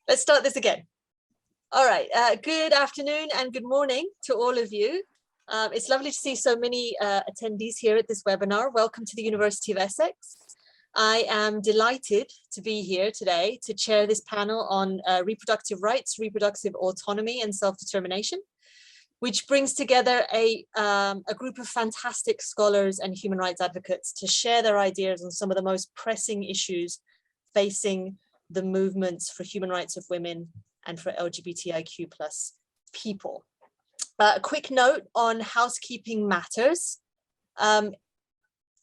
Let's start this again. All right, good afternoon and good morning to all of you. It's lovely to see so many attendees here at this webinar. Welcome to the University of Essex. I am delighted to be here today to chair this panel on reproductive rights, reproductive autonomy and self-determination, which brings together a group of fantastic scholars and human rights advocates to share their ideas on some of the most pressing issues facing the movements for human rights of women and for LGBTIQ+ people. A quick note on housekeeping matters.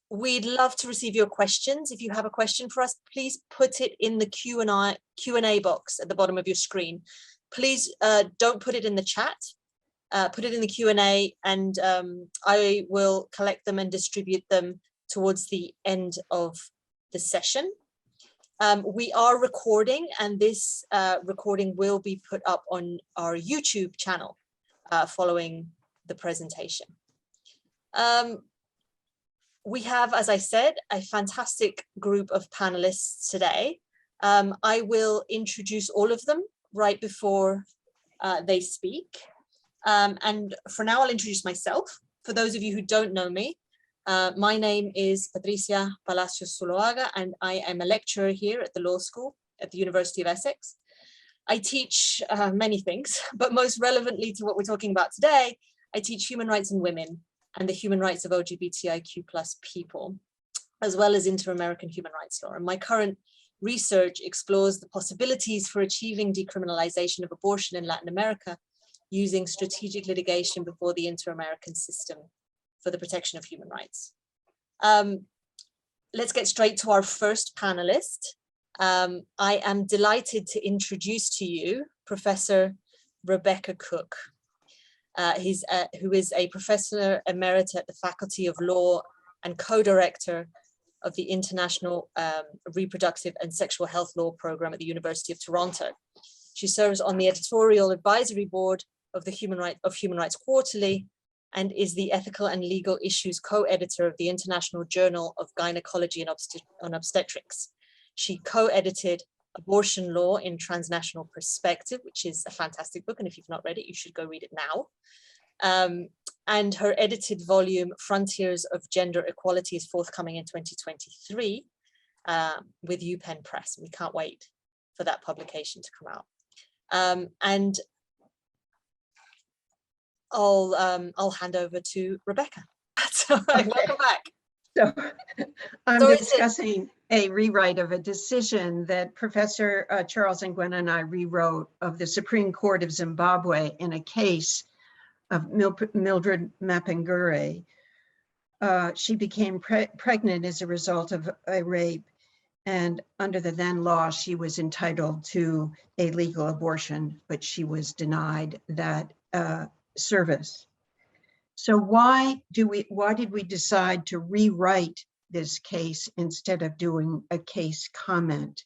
We'd love to receive your questions. If you have a question for us, please put it in the Q&A box at the bottom of your screen. Please don't put it in the chat. Put it in the Q&A, and I will collect them and distribute them towards the end of the session. We are recording, and this recording will be put up on our YouTube channel following the presentation. We have, as I said, a fantastic group of panelists today. I will introduce all of them right before they speak. And for now, I'll introduce myself. For those of you who don't know me, my name is Patricia Palacios Zuloaga, and I am a lecturer here at the law school at the University of Essex. I teach many things, but most relevantly to what we're talking about today, I teach human rights and women and the human rights of LGBTIQ+ people, as well as inter-American human rights law. And my current research explores the possibilities for achieving decriminalization of abortion in Latin America using strategic litigation before the inter-American system for the protection of human rights. Let's get straight to our first panelist. I am delighted to introduce to you Professor Rebecca Cook, who is a Professor Emerita at the Faculty of Law and co-director of the International Reproductive and Sexual Health Law program at the University of Toronto. She serves on the editorial advisory board of the Human Rights Quarterly, and is the ethical and legal issues co-editor of the International Journal of Gynecology and Obstetrics. She co-edited Abortion Law in Transnational Perspective, which is a fantastic book, and if you've not read it, you should go read it now. And her edited volume, Frontiers of Gender Equality, is forthcoming in 2023 with UPenn Press. We can't wait for that publication to come out. And I'll hand over to Rebecca. So, okay. Welcome back. So I'm discussing a rewrite of a decision that Professor Charles Ngwena and I rewrote of the Supreme Court of Zimbabwe in a case of Mildred Mapingure. She became pregnant as a result of a rape, and under the then law, she was entitled to a legal abortion, but she was denied that service. So why did we decide to rewrite this case instead of doing a case comment?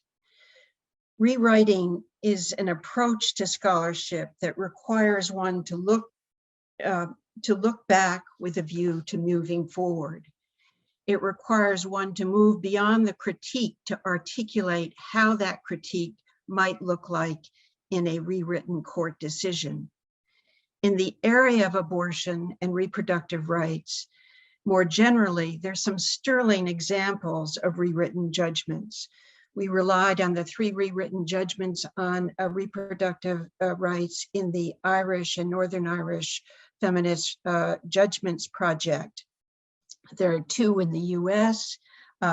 Rewriting is an approach to scholarship that requires one to look back with a view to moving forward. It requires one to move beyond the critique to articulate how that critique might look like in a rewritten court decision. In the area of abortion and reproductive rights, more generally, there's some sterling examples of rewritten judgments. We relied on the 3 rewritten judgments on reproductive rights in the Irish and Northern Irish Feminist Judgments Project. There are 2 in the US,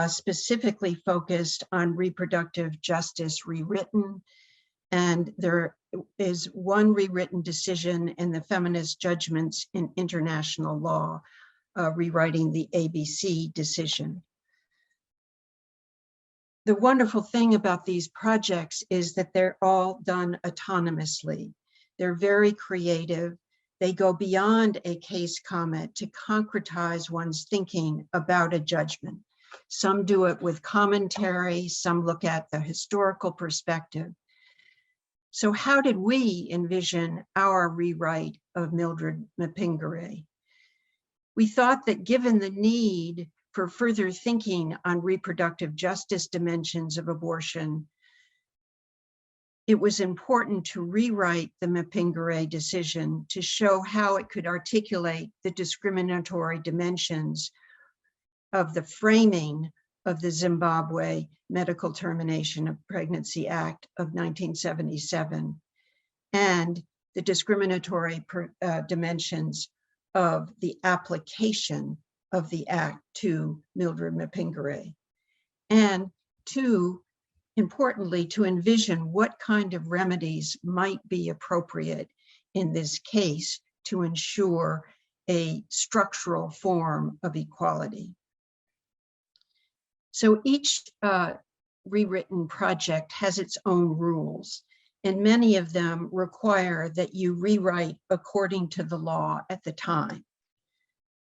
specifically focused on reproductive justice rewritten, and there is 1 rewritten decision in the feminist judgments in international law, rewriting the ABC decision. The wonderful thing about these projects is that they're all done autonomously. They're very creative. They go beyond a case comment to concretize one's thinking about a judgment. Some do it with commentary, some look at the historical perspective. So how did we envision our rewrite of Mildred Mapingure? We thought that given the need for further thinking on reproductive justice dimensions of abortion, it was important to rewrite the Mapingire decision to show how it could articulate the discriminatory dimensions of the framing of the Zimbabwe Medical Termination of Pregnancy Act of 1977 and the discriminatory dimensions of the application of the act to Mildred Mapingire, and two, importantly, to envision what kind of remedies might be appropriate in this case to ensure a structural form of equality. So each rewritten project has its own rules, and many of them require that you rewrite according to the law at the time.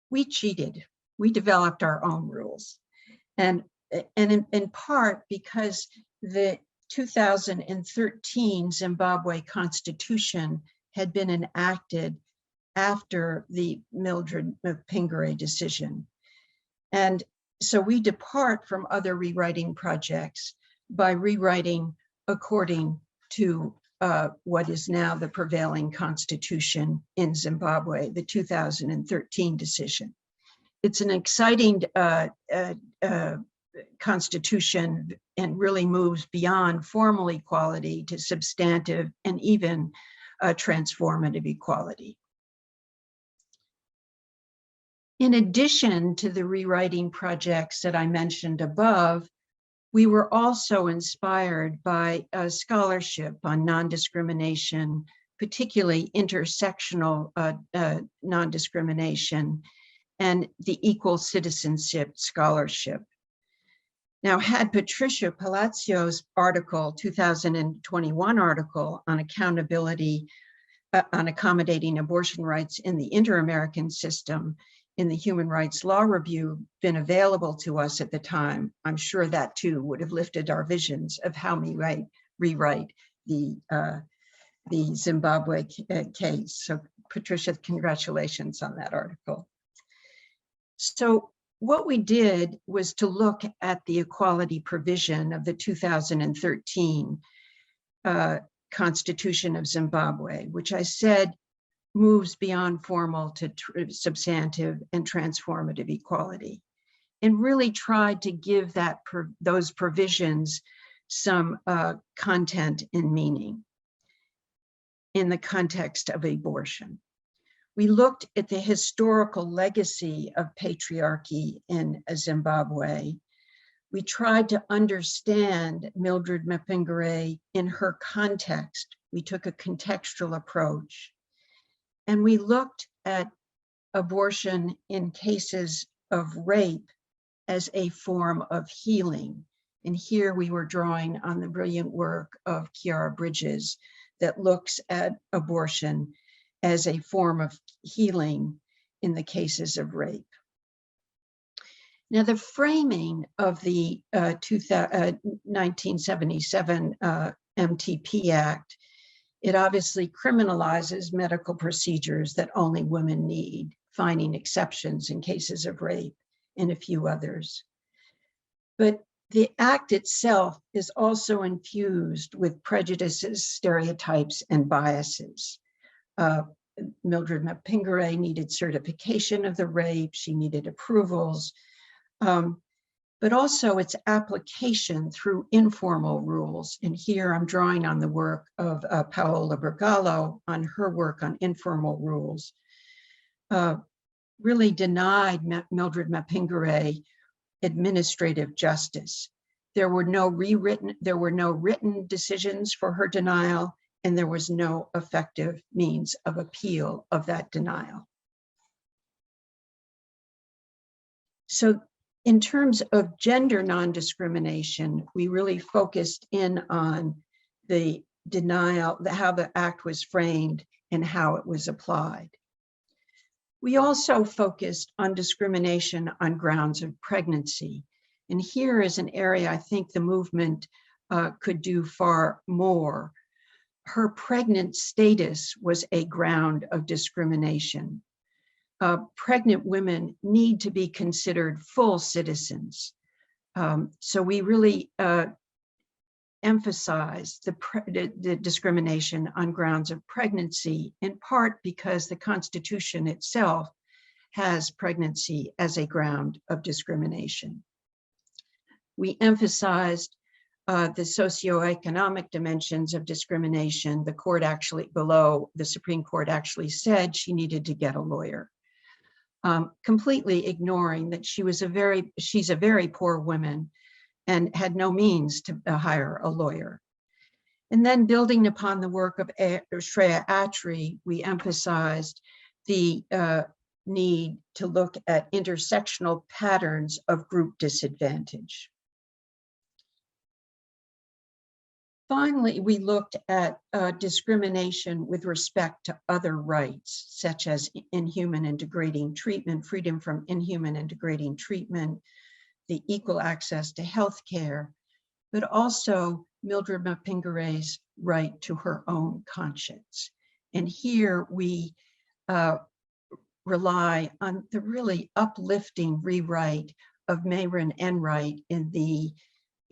We cheated. We developed our own rules. And in part because the 2013 Zimbabwe Constitution had been enacted after the Mildred Mapingire decision. And so we depart from other rewriting projects by rewriting according to what is now the prevailing constitution in Zimbabwe, the 2013 decision. It's an exciting constitution and really moves beyond formal equality to substantive and even transformative equality. In addition to the rewriting projects that I mentioned above, we were also inspired by a scholarship on non-discrimination, particularly intersectional non-discrimination, and the Equal Citizenship Scholarship. Now, had Patricia Palazzio's article, 2021 article on accountability, on accommodating abortion rights in the inter-American system in the Human Rights Law Review been available to us at the time, I'm sure that too would have lifted our visions of how we rewrite the Zimbabwe case. So Patricia, congratulations on that article. So what we did was to look at the equality provision of the 2013 Constitution of Zimbabwe, which I said moves beyond formal to substantive and transformative equality, and really tried to give those provisions some content and meaning in the context of abortion. We looked at the historical legacy of patriarchy in Zimbabwe. We tried to understand Mildred Mapingire in her context. We took a contextual approach. And we looked at abortion in cases of rape as a form of healing. And here we were drawing on the brilliant work of Kiara Bridges that looks at abortion as a form of healing in the cases of rape. Now, the framing of the 1977 MTP Act, it obviously criminalizes medical procedures that only women need, finding exceptions in cases of rape and a few others. But the act itself is also infused with prejudices, stereotypes, and biases. Mildred Mapingire needed certification of the rape, she needed approvals, but also its application through informal rules. And here I'm drawing on the work of Paola Bergallo on her work on informal rules, really denied Mildred Mapingire administrative justice. There were no written decisions for her denial, and there was no effective means of appeal of that denial. So in terms of gender non-discrimination, we really focused in on the denial, how the act was framed and how it was applied. We also focused on discrimination on grounds of pregnancy. And here is an area I think the movement could do far more. Her pregnant status was a ground of discrimination. Pregnant women need to be considered full citizens. So we really emphasize the discrimination on grounds of pregnancy, in part because the Constitution itself has pregnancy as a ground of discrimination. We emphasized the socioeconomic dimensions of discrimination. The court actually, the Supreme Court actually said she needed to get a lawyer, completely ignoring that she's a very poor woman and had no means to hire a lawyer. And then building upon the work of Shreya Attry, we emphasized the need to look at intersectional patterns of group disadvantage. Finally, we looked at discrimination with respect to other rights, such as inhuman and degrading treatment, freedom from inhuman and degrading treatment, the equal access to health care, but also Mildred Mapingure's right to her own conscience. And here we rely on the really uplifting rewrite of Mayron Enright in the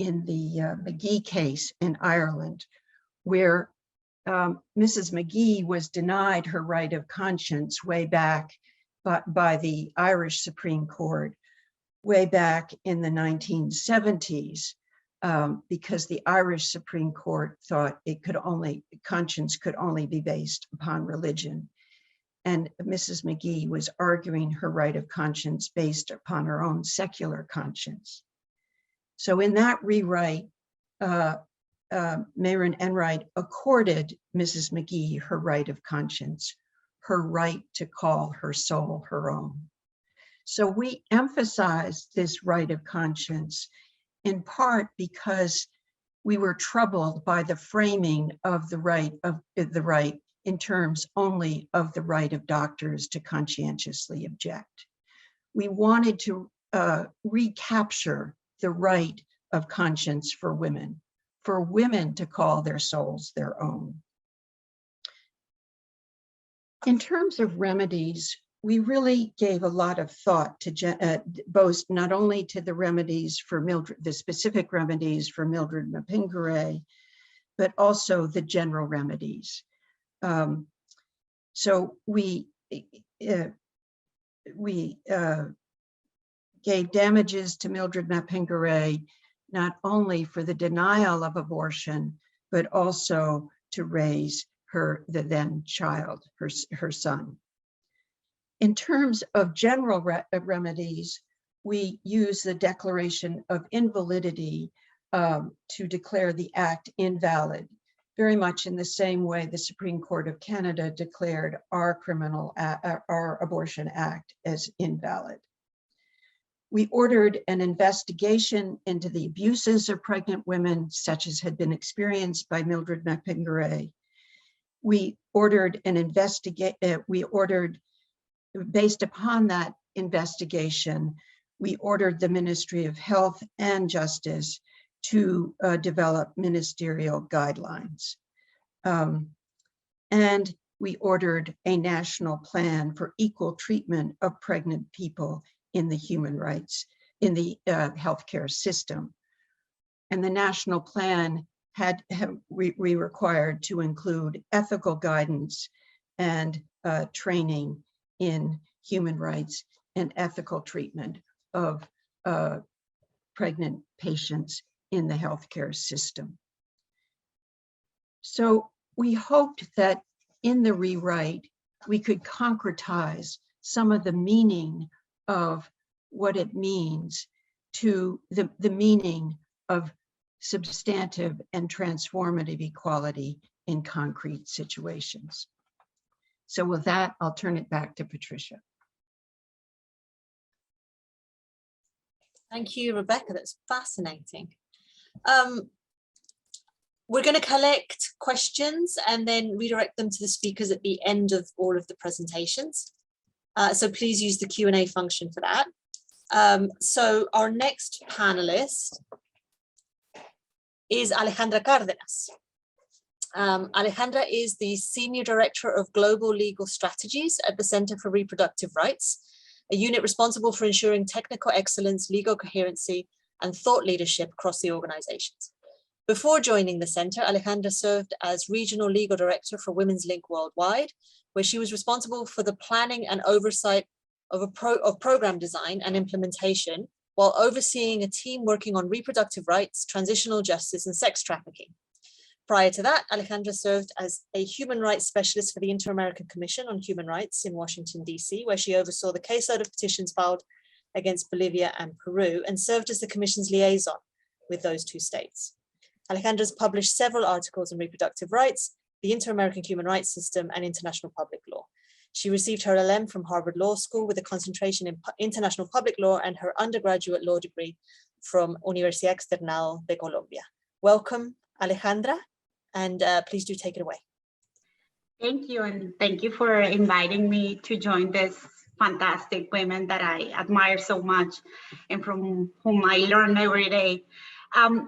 McGee case in Ireland, where Mrs. McGee was denied her right of conscience way back by the Irish Supreme Court, way back in the 1970s, because the Irish Supreme Court thought conscience could only be based upon religion. And Mrs. McGee was arguing her right of conscience based upon her own secular conscience. So in that rewrite, Mayron Enright accorded Mrs. McGee her right of conscience, her right to call her soul her own. So we emphasize this right of conscience in part because we were troubled by the framing of the right in terms only of the right of doctors to conscientiously object. We wanted to recapture the right of conscience for women to call their souls their own. In terms of remedies, we really gave a lot of thought to both not only to the remedies for Mildred, the specific remedies for Mildred Mapingure, but also the general remedies. So we gave damages to Mildred Mapingure, not only for the denial of abortion, but also to raise the then child, her son. In terms of general remedies, we use the declaration of invalidity to declare the act invalid, very much in the same way the Supreme Court of Canada declared our Abortion Act as invalid. We ordered an investigation into the abuses of pregnant women, such as had been experienced by Mildred Mapingure. We ordered based upon that investigation, we ordered the Ministry of Health and Justice to develop ministerial guidelines. And we ordered a national plan for equal treatment of pregnant people in the human rights, in the healthcare system. And the national plan we required to include ethical guidance and training in human rights and ethical treatment of pregnant patients in the healthcare system. So we hoped that in the rewrite, we could concretize some of the meaning of what it means to the meaning of substantive and transformative equality in concrete situations. So with that, I'll turn it back to Patricia. Thank you, Rebecca. That's fascinating. We're going to collect questions and then redirect them to the speakers at the end of all of the presentations. So please use the Q&A function for that. So our next panelist is Alejandra Cárdenas. Alejandra is the Senior Director of Global Legal Strategies at the Center for Reproductive Rights, a unit responsible for ensuring technical excellence, legal coherency, and thought leadership across the organizations. Before joining the Center, Alejandra served as Regional Legal Director for Women's Link Worldwide, where she was responsible for the planning and oversight of program design and implementation, while overseeing a team working on reproductive rights, transitional justice, and sex trafficking. Prior to that, Alejandra served as a human rights specialist for the Inter-American Commission on Human Rights in Washington, D.C., where she oversaw the caseload of petitions filed against Bolivia and Peru, and served as the Commission's liaison with those two states. Alejandra's published several articles on reproductive rights, the Inter-American Human Rights System, and international public law. She received her LLM from Harvard Law School with a concentration in international public law and her undergraduate law degree from Universidad External de Colombia. Welcome, Alejandra, and please do take it away. Thank you, and thank you for inviting me to join this fantastic women that I admire so much and from whom I learn every day. I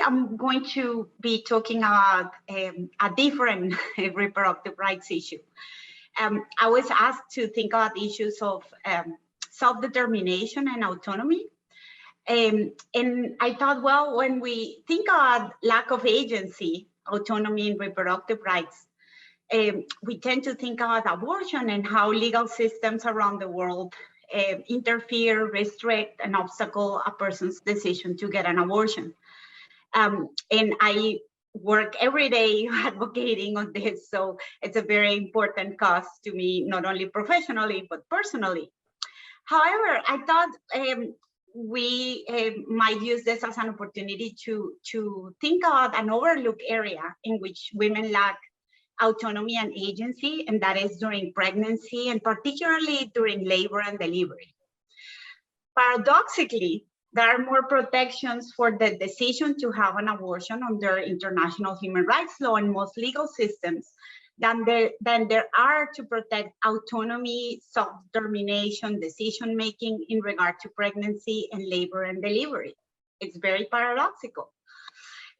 am going to be talking about a different reproductive rights issue. I was asked to think about issues of self-determination and autonomy. And I thought, well, when we think about lack of agency, autonomy, and reproductive rights, we tend to think about abortion and how legal systems around the world interfere, restrict, and obstacle a person's decision to get an abortion. And I work every day advocating on this, so it's a very important cause to me, not only professionally, but personally. However, I thought we might use this as an opportunity to think about an overlooked area in which women lack autonomy and agency, and that is during pregnancy, and particularly during labor and delivery. Paradoxically, there are more protections for the decision to have an abortion under international human rights law and most legal systems than there are to protect autonomy, self-determination, decision-making in regard to pregnancy and labor and delivery. It's very paradoxical.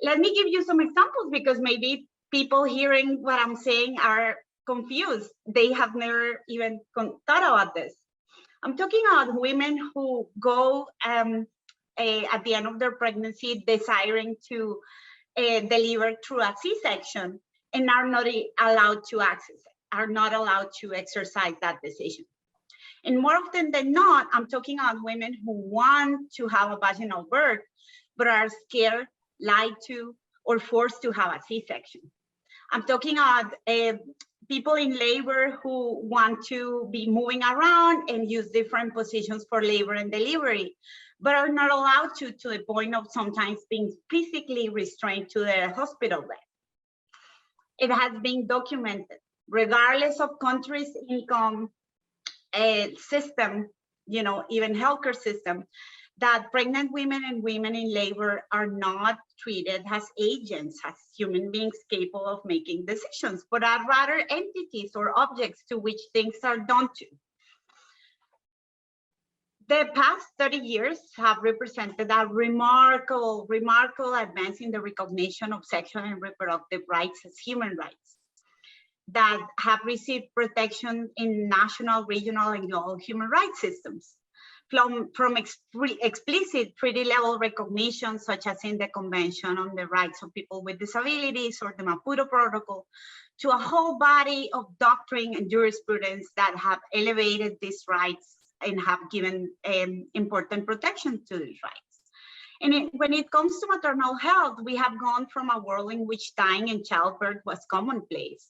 Let me give you some examples, because maybe people hearing what I'm saying are confused. They have never even thought about this. I'm talking about women who go at the end of their pregnancy desiring to deliver through a C-section and are not allowed to access it, are not allowed to exercise that decision. And more often than not, I'm talking about women who want to have a vaginal birth, but are scared, lied to, or forced to have a C-section. I'm talking about people in labor who want to be moving around and use different positions for labor and delivery, but are not allowed to the point of sometimes being physically restrained to their hospital bed. It has been documented, regardless of country's income system, even healthcare system, that pregnant women and women in labor are not treated as agents, as human beings capable of making decisions, but are rather entities or objects to which things are done to. The past 30 years have represented a remarkable advance in the recognition of sexual and reproductive rights as human rights that have received protection in national, regional, and global human rights systems. From explicit treaty-level recognition, such as in the Convention on the Rights of People with Disabilities or the Maputo Protocol, to a whole body of doctrine and jurisprudence that have elevated these rights and have given important protection to these rights. And when it comes to maternal health, we have gone from a world in which dying and childbirth was commonplace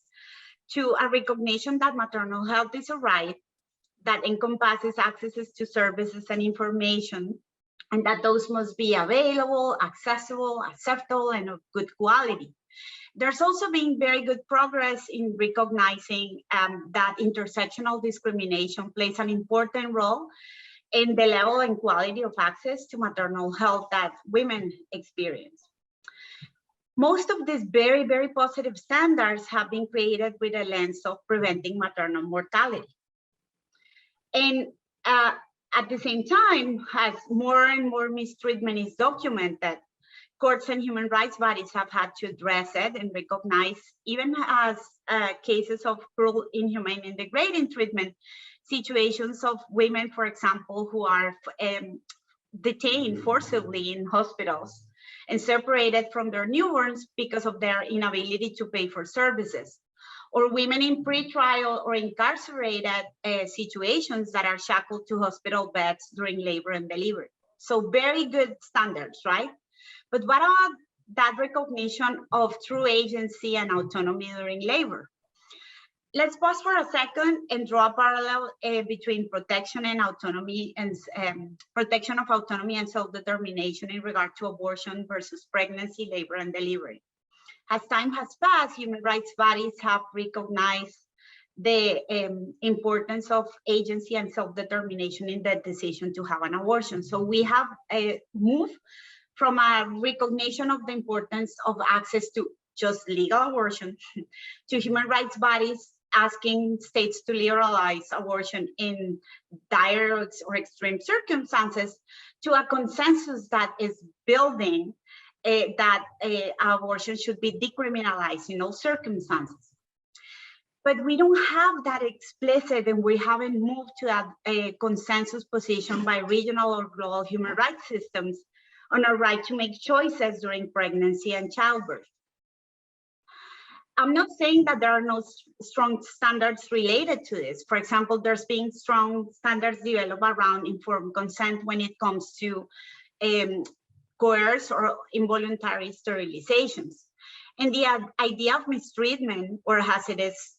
to a recognition that maternal health is a right that encompasses accesses to services and information, and that those must be available, accessible, acceptable, and of good quality. There's also been very good progress in recognizing that intersectional discrimination plays an important role in the level and quality of access to maternal health that women experience. Most of these very, very positive standards have been created with a lens of preventing maternal mortality. And at the same time, as more and more mistreatment is documented, courts and human rights bodies have had to address it and recognize, even as cases of cruel, inhumane, and degrading treatment, situations of women, for example, who are detained forcibly in hospitals and separated from their newborns because of their inability to pay for services, or women in pretrial or incarcerated situations that are shackled to hospital beds during labor and delivery. So very good standards, right? But what about that recognition of true agency and autonomy during labor? Let's pause for a second and draw a parallel between protection and autonomy and protection of autonomy and self-determination in regard to abortion versus pregnancy, labor, and delivery. As time has passed, human rights bodies have recognized the importance of agency and self-determination in the decision to have an abortion. So we have moved from a recognition of the importance of access to just legal abortion to human rights bodies asking states to liberalize abortion in dire or extreme circumstances, to a consensus that is building that abortion should be decriminalized in all circumstances. But we don't have that explicit, and we haven't moved to that consensus position by regional or global human rights systems on a right to make choices during pregnancy and childbirth. I'm not saying that there are no strong standards related to this. For example, there's been strong standards developed around informed consent when it comes to coerced or involuntary sterilizations. And the idea of mistreatment, or as it is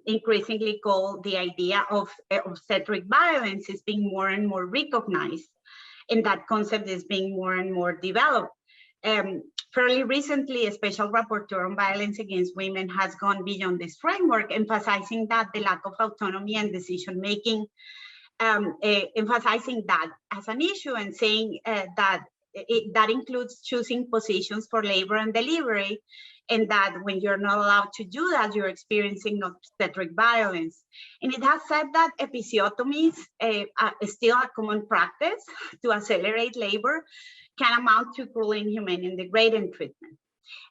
increasingly called, the idea of obstetric violence, is being more and more recognized, and that concept is being more and more developed. Fairly recently, a special rapporteur on violence against women has gone beyond this framework, emphasizing that the lack of autonomy and decision-making, emphasizing that as an issue, and saying that that includes choosing positions for labor and delivery, and that when you're not allowed to do that, you're experiencing obstetric violence. And it has said that episiotomies is still a common practice to accelerate labor, can amount to cruel, inhumane, and degrading treatment.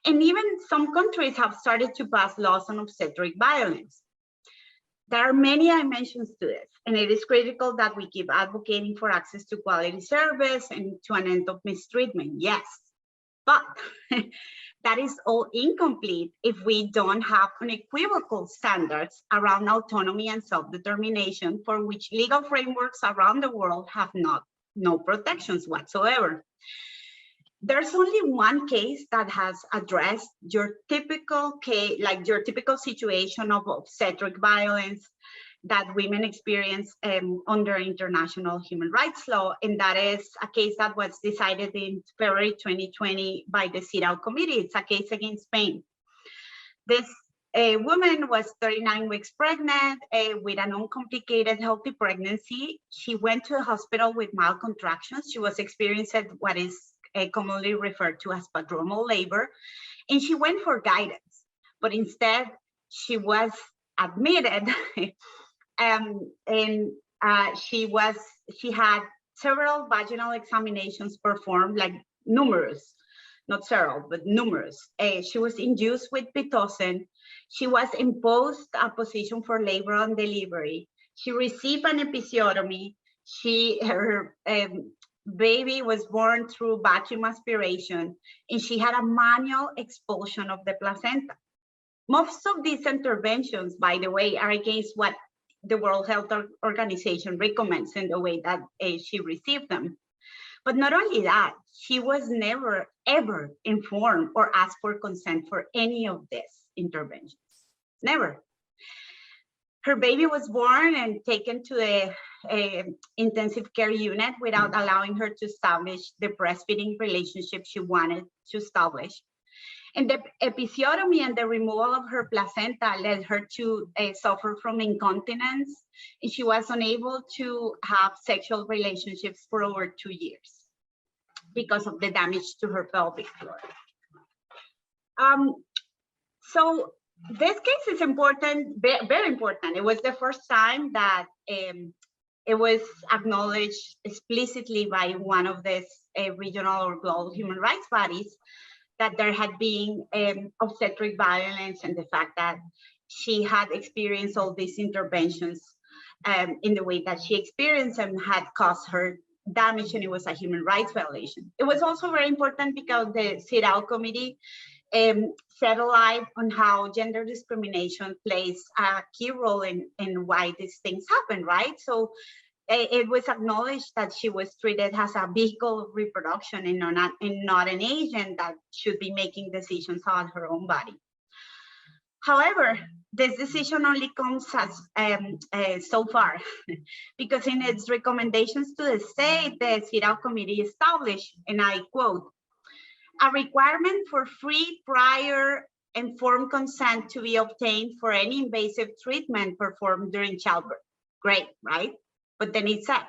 And even some countries have started to pass laws on obstetric violence. There are many dimensions to this, and it is critical that we keep advocating for access to quality service and to an end of mistreatment, yes. But that is all incomplete if we don't have unequivocal standards around autonomy and self-determination, for which legal frameworks around the world have no protections whatsoever. There's only one case that has addressed your typical case, like your typical situation of obstetric violence that women experience under international human rights law, and that is a case that was decided in February 2020 by the CEDAW committee. It's a case against Spain. This woman was 39 weeks pregnant with an uncomplicated, healthy pregnancy. She went to the hospital with mild contractions. She was experiencing what is commonly referred to as prodromal labor, and she went for guidance, but instead she was admitted she had several vaginal examinations performed, like numerous, not several, but numerous. She was induced with Pitocin. She was imposed a position for labor and delivery. She received an episiotomy. Her baby was born through vacuum aspiration, and she had a manual expulsion of the placenta. Most of these interventions, by the way, are against what the World Health Organization recommends in the way that she received them. But not only that, she was never, ever informed or asked for consent for any of these interventions. Never. Her baby was born and taken to the intensive care unit without allowing her to establish the breastfeeding relationship she wanted to establish. And the episiotomy and the removal of her placenta led her to suffer from incontinence, and she was unable to have sexual relationships for over 2 years because of the damage to her pelvic floor. So this case is important, very important. It was the first time that it was acknowledged explicitly by one of these regional or global human rights bodies that there had been obstetric violence, and the fact that she had experienced all these interventions in the way that she experienced them had caused her damage and it was a human rights violation. It was also very important because the CEDAW committee shed a light on how gender discrimination plays a key role in why these things happen, right? So it was acknowledged that she was treated as a vehicle of reproduction and not an agent that should be making decisions on her own body. However, this decision only comes as so far, because in its recommendations to the state, the CEDAW committee established, and I quote, a requirement for free, prior, informed consent to be obtained for any invasive treatment performed during childbirth. Great, right? But then it said,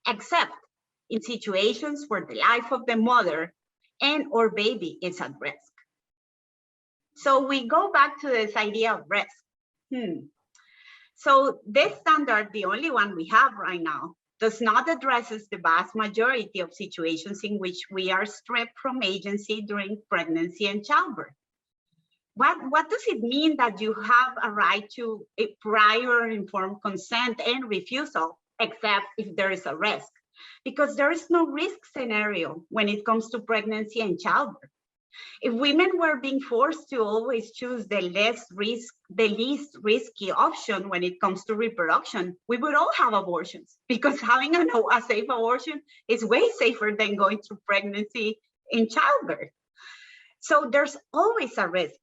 except in situations where the life of the mother and or baby is at risk. So we go back to this idea of risk. So this standard, the only one we have right now, does not address the vast majority of situations in which we are stripped from agency during pregnancy and childbirth. What does it mean that you have a right to a prior informed consent and refusal, except if there is a risk? Because there is no risk scenario when it comes to pregnancy and childbirth. If women were being forced to always choose the least risky option when it comes to reproduction, we would all have abortions, because having a safe abortion is way safer than going through pregnancy and childbirth. So there's always a risk.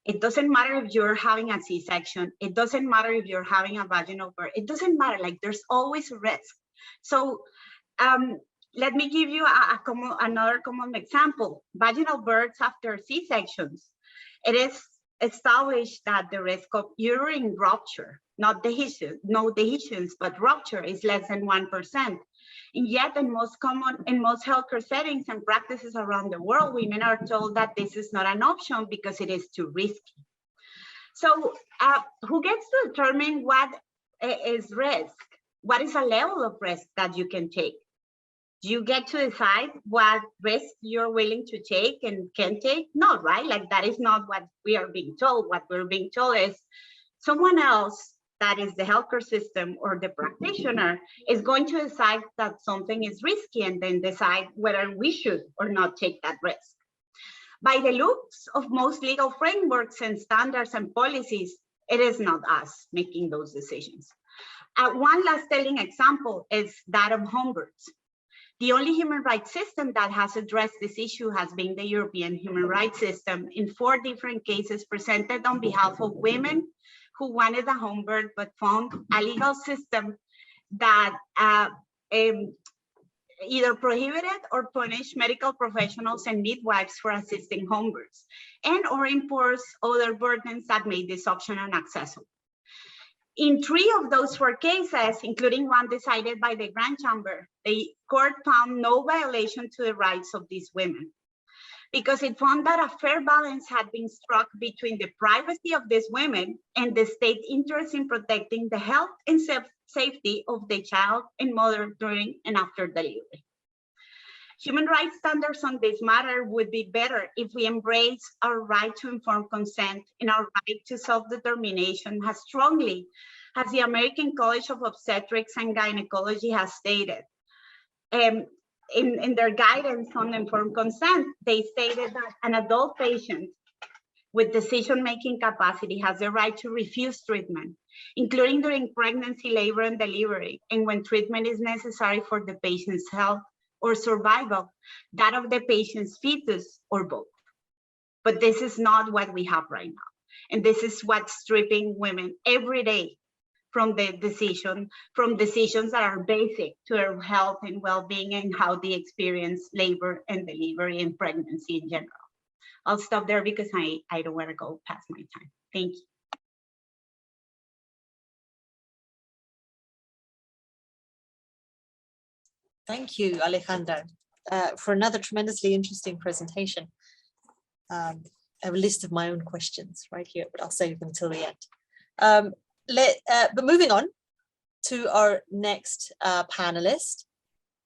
It doesn't matter if you're having a C-section. It doesn't matter if you're having a vaginal birth. It doesn't matter, like there's always a risk. So let me give you another common example. Vaginal births after C-sections. It is established that the risk of uterine rupture, no dehiscence, but rupture is less than 1%. And yet in most healthcare settings and practices around the world, women are told that this is not an option because it is too risky. So who gets to determine what is risk? What is a level of risk that you can take? Do you get to decide what risk you're willing to take and can take? No, right? Like that is not what we are being told. What we're being told is someone else, that is the healthcare system or the practitioner, is going to decide that something is risky and then decide whether we should or not take that risk. By the looks of most legal frameworks and standards and policies, it is not us making those decisions. One last telling example is that of home births. The only human rights system that has addressed this issue has been the European human rights system in 4 different cases presented on behalf of women who wanted a home birth but found a legal system that either prohibited or punished medical professionals and midwives for assisting home births, and or imposed other burdens that made this option inaccessible. In 3 of those 4 cases, including one decided by the Grand Chamber, the court found no violation to the rights of these women, because it found that a fair balance had been struck between the privacy of these women and the state interest in protecting the health and safety of the child and mother during and after delivery. Human rights standards on this matter would be better if we embrace our right to informed consent and our right to self-determination as strongly as the American College of Obstetrics and Gynecology has stated. In their guidance on informed consent, they stated that an adult patient with decision-making capacity has the right to refuse treatment, including during pregnancy, labor, and delivery, and when treatment is necessary for the patient's health or survival, that of the patient's fetus, or both. But this is not what we have right now. And this is what's stripping women every day from decisions that are basic to their health and well-being and how they experience labor and delivery and pregnancy in general. I'll stop there because I don't want to go past my time. Thank you. Thank you, Alejandra, for another tremendously interesting presentation. I have a list of my own questions right here, but I'll save them till the end. But moving on to our next panelist.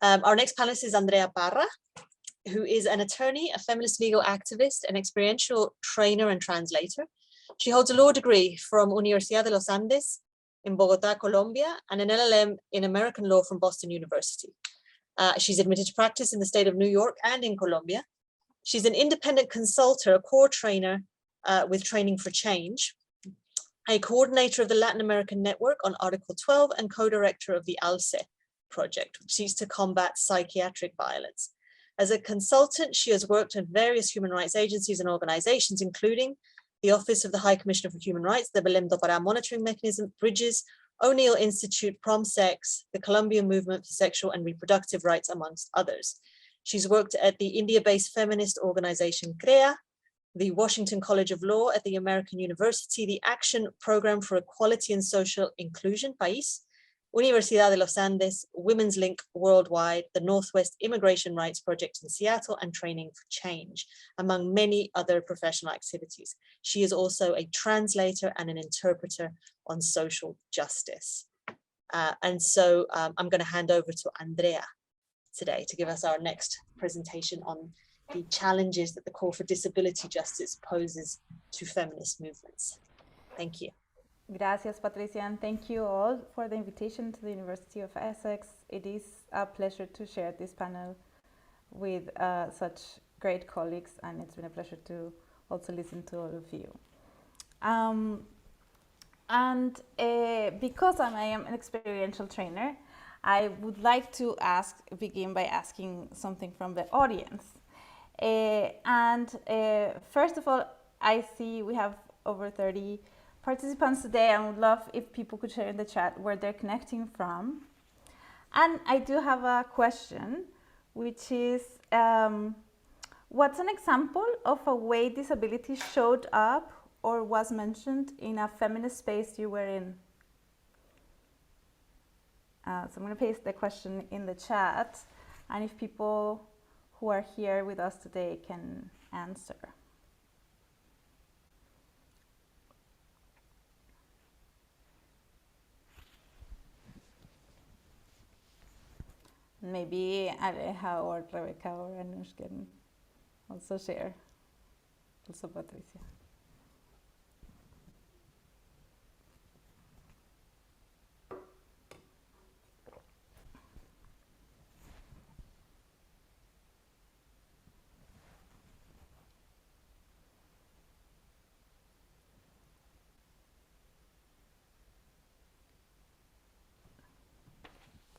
Our next panelist is Andrea Parra, who is an attorney, a feminist legal activist, an experiential trainer and translator. She holds a law degree from Universidad de los Andes in Bogotá, Colombia, and an LLM in American law from Boston University. She's admitted to practice in the state of New York and in Colombia. She's an independent consultant, a core trainer with Training for Change, a coordinator of the Latin American Network on Article 12 and co-director of the ALCE project, which seeks to combat psychiatric violence. As a consultant, she has worked in various human rights agencies and organizations, including the Office of the High Commissioner for Human Rights, the Belém do Pará Monitoring Mechanism, Bridges, O'Neill Institute, PromSex, the Colombian Movement for Sexual and Reproductive Rights, amongst others. She's worked at the India-based feminist organization CREA, the Washington College of Law at the American University, the Action Program for Equality and Social Inclusion, PAIS, Universidad de los Andes, Women's Link Worldwide, the Northwest Immigration Rights Project in Seattle, and Training for Change, among many other professional activities. She is also a translator and an interpreter on social justice. And so I'm going to hand over to Andrea today to give us our next presentation on the challenges that the call for disability justice poses to feminist movements. Thank you. Gracias, Patricia, and thank you all for the invitation to the University of Essex. It is a pleasure to share this panel with such great colleagues, and it's been a pleasure to also listen to all of you. Because I am an experiential trainer, I would like to begin by asking something from the audience. First of all, I see we have over 30 participants today. I would love if people could share in the chat where they're connecting from. And I do have a question, which is, what's an example of a way disability showed up or was mentioned in a feminist space you were in? So I'm going to paste the question in the chat, and if people who are here with us today can answer. Maybe Aleja or Rebecca or Anush can also share. Also Patricia.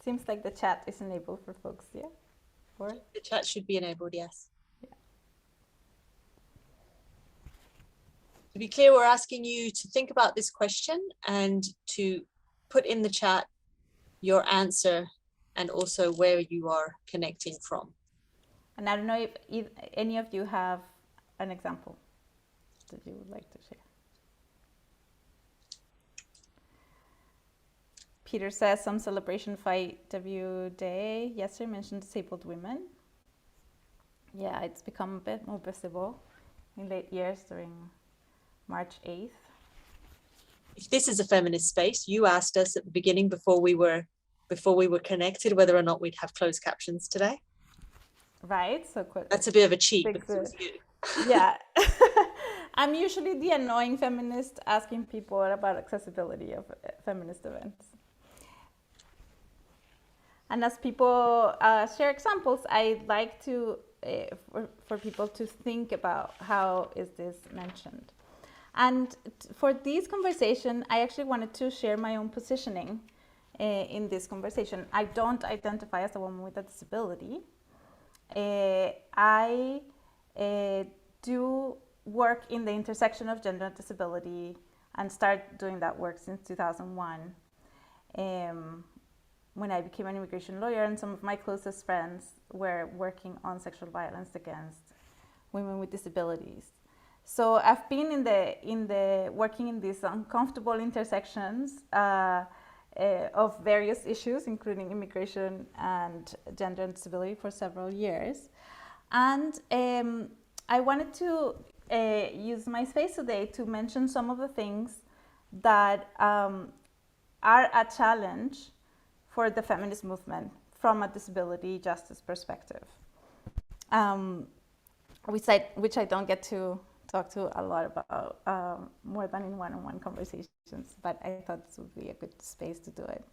Seems like the chat is enabled for folks, yeah? Or? The chat should be enabled, yes. Yeah. To be clear, we're asking you to think about this question and to put in the chat your answer and also where you are connecting from. And I don't know if any of you have an example that you would like to share. Peter says some celebration Fight W Day yesterday mentioned disabled women. Yeah, it's become a bit more visible in late years during March 8th. If this is a feminist space, you asked us at the beginning before we were connected whether or not we'd have closed captions today. Right, so that's a bit of a cheat because it was you. Yeah. I'm usually the annoying feminist asking people about accessibility of feminist events. And as people share examples, I'd like to, for people to think about how is this mentioned. And for this conversation, I actually wanted to share my own positioning in this conversation. I don't identify as a woman with a disability. I do work in the intersection of gender and disability and start doing that work since 2001. When I became an immigration lawyer, and some of my closest friends were working on sexual violence against women with disabilities. So I've been in the working in these uncomfortable intersections of various issues, including immigration and gender and disability, for several years. And I wanted to use my space today to mention some of the things that are a challenge for the feminist movement from a disability justice perspective, which I don't get to talk to a lot about more than in one-on-one conversations, but I thought this would be a good space to do it.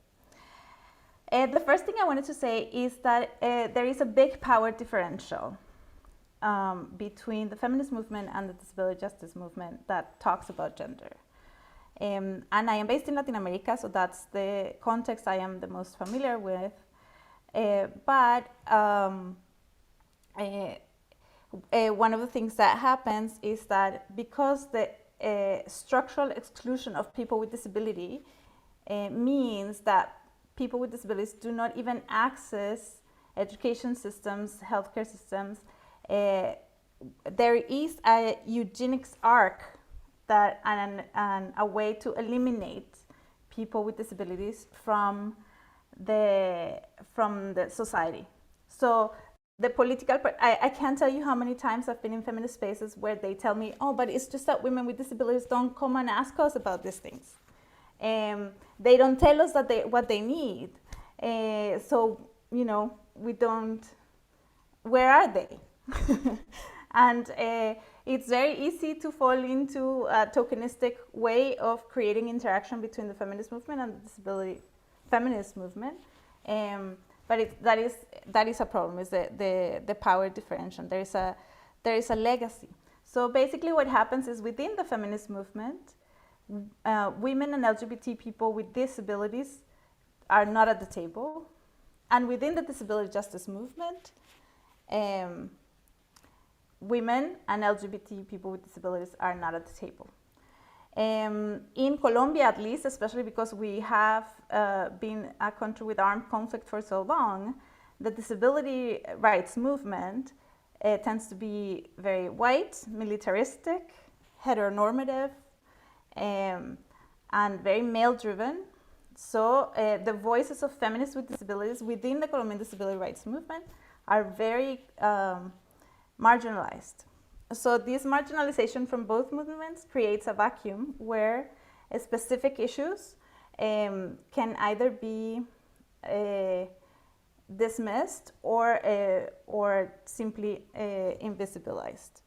The first thing I wanted to say is that there is a big power differential between the feminist movement and the disability justice movement that talks about gender. And I am based in Latin America, so that's the context I am the most familiar with. But one of the things that happens is that because the structural exclusion of people with disability means that people with disabilities do not even access education systems, healthcare systems, there is a eugenics arc that and a way to eliminate people with disabilities from the society. So the political, I can't tell you how many times I've been in feminist spaces where they tell me, oh, but it's just that women with disabilities don't come and ask us about these things. They don't tell us that what they need. So, you know, we don't, where are they? And it's very easy to fall into a tokenistic way of creating interaction between the feminist movement and the disability feminist movement. But that is a problem, is the power differential. There is a legacy. So basically what happens is within the feminist movement, women and LGBT people with disabilities are not at the table. And within the disability justice movement, women and LGBT people with disabilities are not at the table. In Colombia, at least, especially because we have been a country with armed conflict for so long, the disability rights movement tends to be very white, militaristic, heteronormative, and very male-driven. So the voices of feminists with disabilities within the Colombian disability rights movement are very marginalized. So this marginalization from both movements creates a vacuum where specific issues can either be dismissed or simply invisibilized.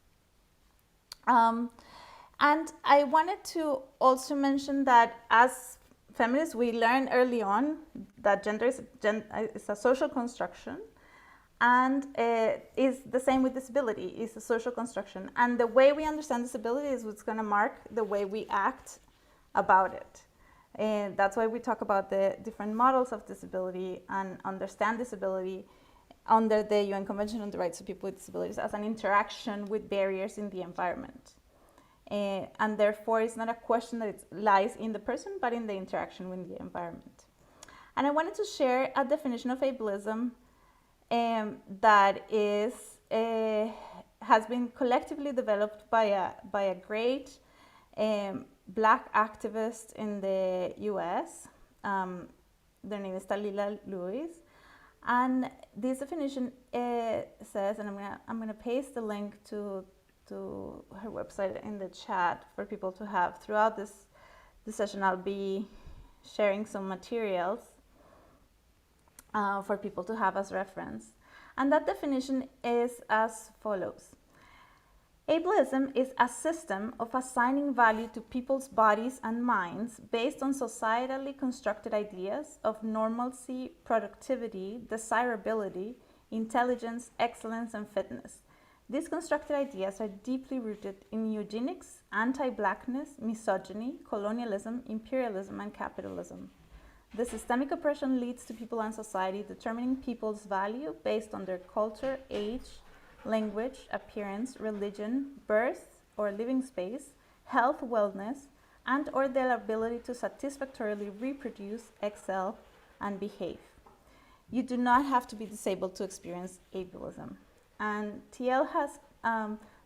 And I wanted to also mention that as feminists, we learned early on that gender is a social construction, and is the same with disability. It's a social construction, and the way we understand disability is what's going to mark the way we act about it. And that's why we talk about the different models of disability and understand disability under the UN Convention on the Rights of People with Disabilities as an interaction with barriers in the environment. And therefore, it's not a question that it lies in the person, but in the interaction with the environment. And I wanted to share a definition of ableism that has been collectively developed by a great Black activist in the US. Their name is Talila Lewis. And this definition says, and I'm gonna paste the link to her website in the chat for people to have throughout this session. I'll be sharing some materials for people to have as reference. And that definition is as follows. Ableism is a system of assigning value to people's bodies and minds based on societally constructed ideas of normalcy, productivity, desirability, intelligence, excellence, and fitness. These constructed ideas are deeply rooted in eugenics, anti-Blackness, misogyny, colonialism, imperialism, and capitalism. The systemic oppression leads to people and society determining people's value based on their culture, age, language, appearance, religion, birth or living space, health, wellness, and or their ability to satisfactorily reproduce, excel, and behave. You do not have to be disabled to experience ableism. And TL has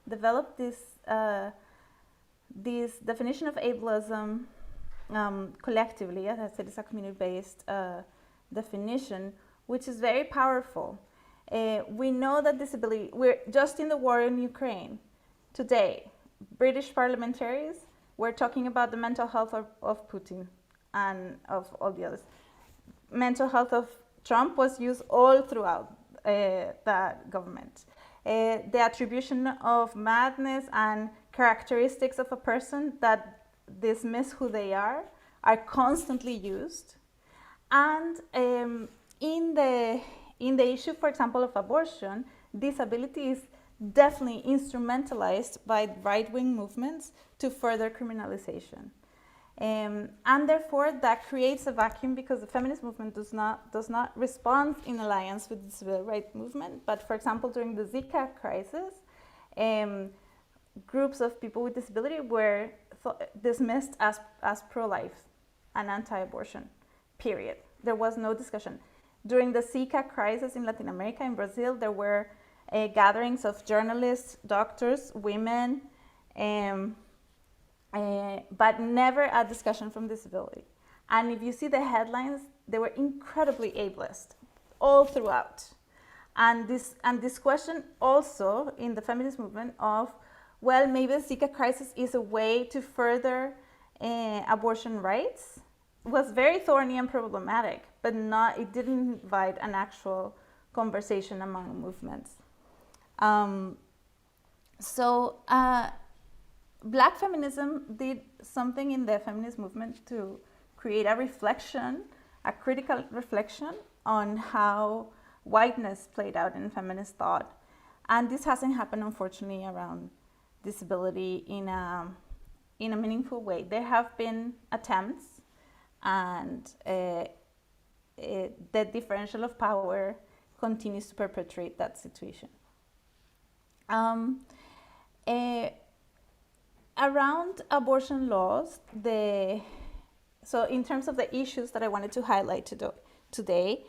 developed this definition of ableism collectively. As I said, it's a community-based definition, which is very powerful. We know that disability, we're just in the war in Ukraine. Today, British parliamentaries were talking about the mental health of Putin and of all the others. Mental health of Trump was used all throughout that government. The attribution of madness and characteristics of a person that dismiss who they are constantly used. And in the issue, for example, of abortion, disability is definitely instrumentalized by right-wing movements to further criminalization. And therefore, that creates a vacuum because the feminist movement does not respond in alliance with the civil rights movement. But for example, during the Zika crisis, groups of people with disability were dismissed as pro-life and anti-abortion, period. There was no discussion. During the Zika crisis in Latin America, in Brazil, there were gatherings of journalists, doctors, women, but never a discussion from disability. And if you see the headlines, they were incredibly ableist all throughout. And this question also in the feminist movement of, well, maybe the Zika crisis is a way to further abortion rights, was very thorny and problematic, but it didn't invite an actual conversation among movements. Black feminism did something in the feminist movement to create a reflection, a critical reflection on how whiteness played out in feminist thought. And this hasn't happened, unfortunately, around disability in a meaningful way. There have been attempts, and the differential of power continues to perpetuate that situation. Around abortion laws, so in terms of the issues that I wanted to highlight today,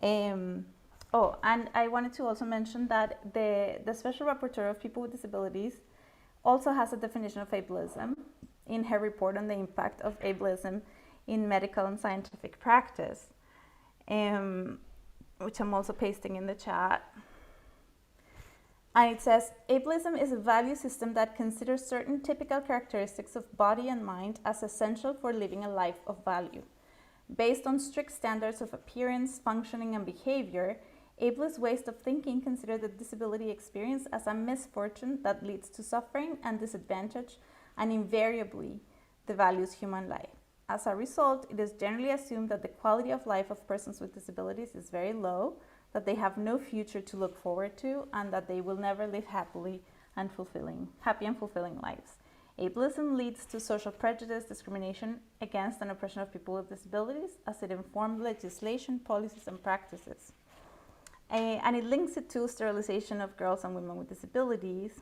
and I wanted to also mention that the Special Rapporteur of People with Disabilities also has a definition of ableism in her report on the impact of ableism in medical and scientific practice, which I'm also pasting in the chat. And it says, ableism is a value system that considers certain typical characteristics of body and mind as essential for living a life of value. Based on strict standards of appearance, functioning, and behavior, ableist ways of thinking consider the disability experience as a misfortune that leads to suffering and disadvantage, and invariably devalues human life. As a result, it is generally assumed that the quality of life of persons with disabilities is very low, that they have no future to look forward to, and that they will never live happy and fulfilling lives. Ableism leads to social prejudice, discrimination against and oppression of people with disabilities, as it informs legislation, policies, and practices. And it links it to sterilization of girls and women with disabilities.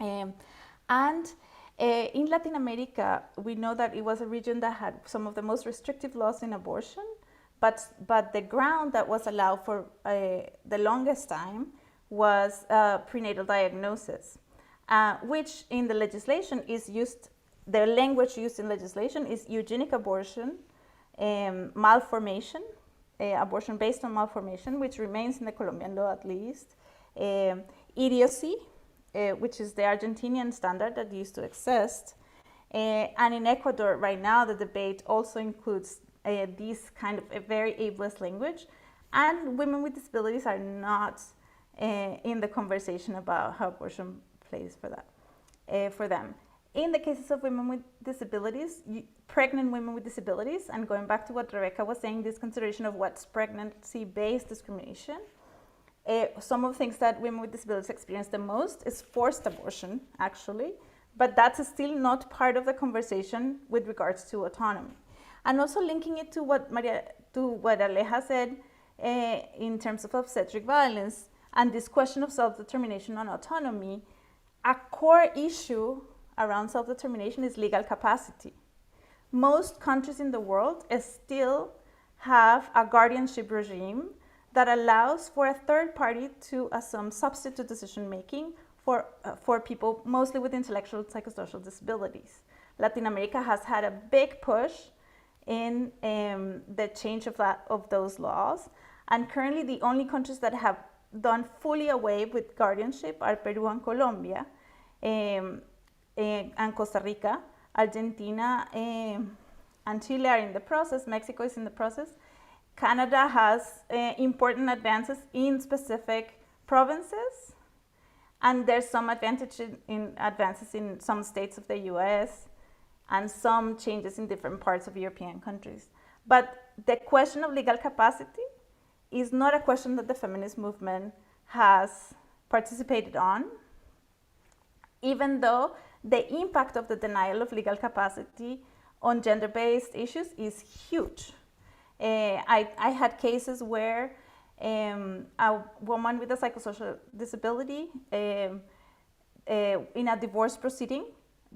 In Latin America, we know that it was a region that had some of the most restrictive laws in abortion, but the ground that was allowed for the longest time was prenatal diagnosis, which in the legislation is used, the language used in legislation is eugenic abortion, malformation, abortion based on malformation, which remains in the Colombian law at least, idiocy, which is the Argentinian standard that used to exist. And in Ecuador right now, the debate also includes this kind of a very ableist language, and women with disabilities are not in the conversation about how abortion plays for them. In the cases of women with disabilities, pregnant women with disabilities, and going back to what Rebecca was saying, this consideration of what's pregnancy-based discrimination, some of the things that women with disabilities experience the most is forced abortion, actually, but that's still not part of the conversation with regards to autonomy. And also linking it to what Aleja said in terms of obstetric violence and this question of self-determination on autonomy, a core issue around self-determination is legal capacity. Most countries in the world still have a guardianship regime that allows for a third party to assume substitute decision-making for people mostly with intellectual and psychosocial disabilities. Latin America has had a big push in the change of those laws, and currently the only countries that have done fully away with guardianship are Peru and Colombia, and Costa Rica. Argentina and Chile are in the process. Mexico is in the process. Canada has important advances in specific provinces, and there's some advances in some states of the US, and some changes in different parts of European countries. But the question of legal capacity is not a question that the feminist movement has participated on, even though the impact of the denial of legal capacity on gender-based issues is huge. I had cases where a woman with a psychosocial disability in a divorce proceeding,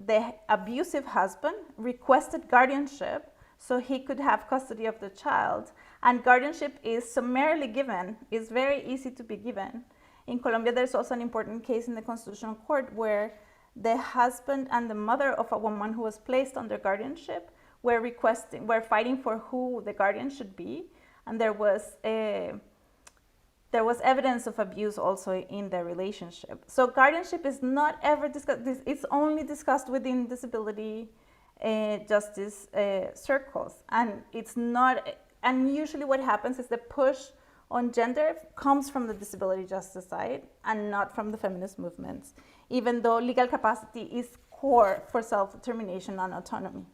the abusive husband requested guardianship so he could have custody of the child, and guardianship is summarily given, is very easy to be given. In Colombia, there's also an important case in the Constitutional Court where the husband and the mother of a woman who was placed under guardianship were fighting for who the guardian should be, and there was evidence of abuse also in their relationship. So guardianship is not ever discussed. It's only discussed within disability justice circles, and it's not. And usually, what happens is the push on gender comes from the disability justice side and not from the feminist movements, even though legal capacity is core for self-determination and autonomy.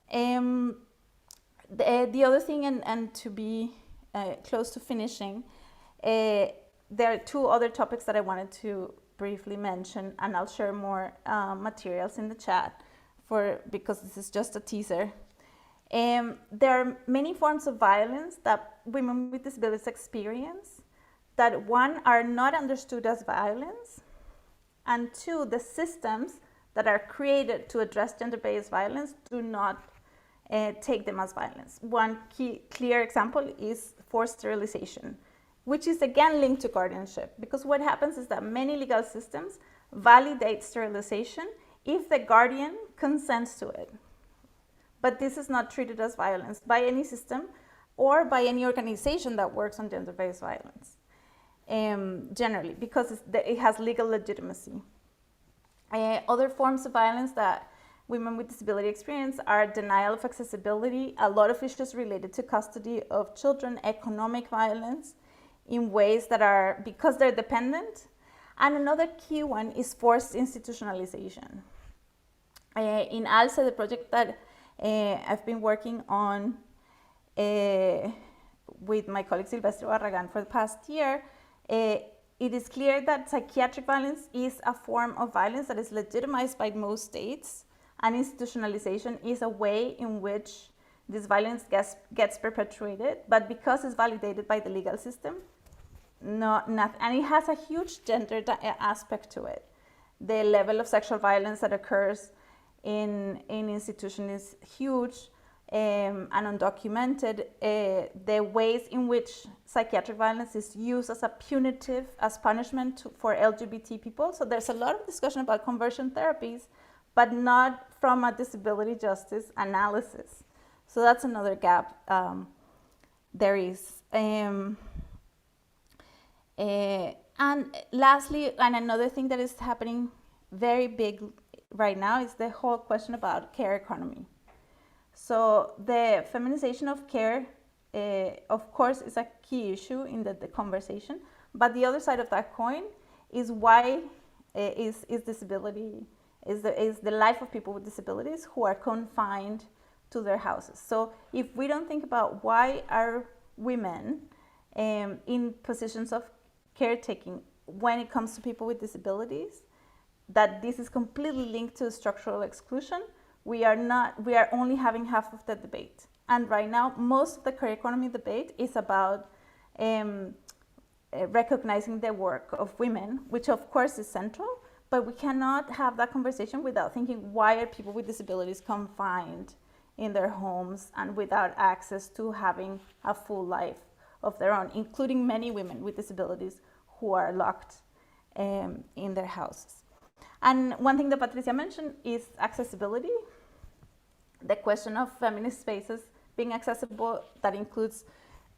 The other thing, and to be close to finishing, there are two other topics that I wanted to briefly mention, and I'll share more materials in the chat because this is just a teaser. There are many forms of violence that women with disabilities experience that, one, are not understood as violence, and two, the systems that are created to address gender-based violence do not take them as violence. One clear example is forced sterilization, which is again linked to guardianship, because what happens is that many legal systems validate sterilization if the guardian consents to it. But this is not treated as violence by any system or by any organization that works on gender-based violence, generally, because it has legal legitimacy. Other forms of violence that women with disability experience are denial of accessibility, a lot of issues related to custody of children, economic violence in ways that are because they're dependent. And another key one is forced institutionalization. In ALCE, the project that I've been working on with my colleague Silvestre Barragan for the past year, it is clear that psychiatric violence is a form of violence that is legitimized by most states, and institutionalization is a way in which this violence gets perpetuated, but because it's validated by the legal system, and it has a huge gender aspect to it. The level of sexual violence that occurs in institution is huge and undocumented. The ways in which psychiatric violence is used as a punitive, as punishment for LGBT people. So there's a lot of discussion about conversion therapies, but not from a disability justice analysis. So that's another gap there is. And lastly, and another thing that is happening very big right now is the whole question about care economy. So the feminization of care, of course, is a key issue in the conversation, but the other side of that coin is why is disability, is the life of people with disabilities who are confined to their houses. So if we don't think about why are women in positions of caretaking when it comes to people with disabilities, that this is completely linked to structural exclusion, we are only having half of the debate. And right now, most of the care economy debate is about recognizing the work of women, which of course is central, but we cannot have that conversation without thinking, why are people with disabilities confined in their homes and without access to having a full life of their own, including many women with disabilities who are locked in their houses. And one thing that Patricia mentioned is accessibility. The question of feminist spaces being accessible, that includes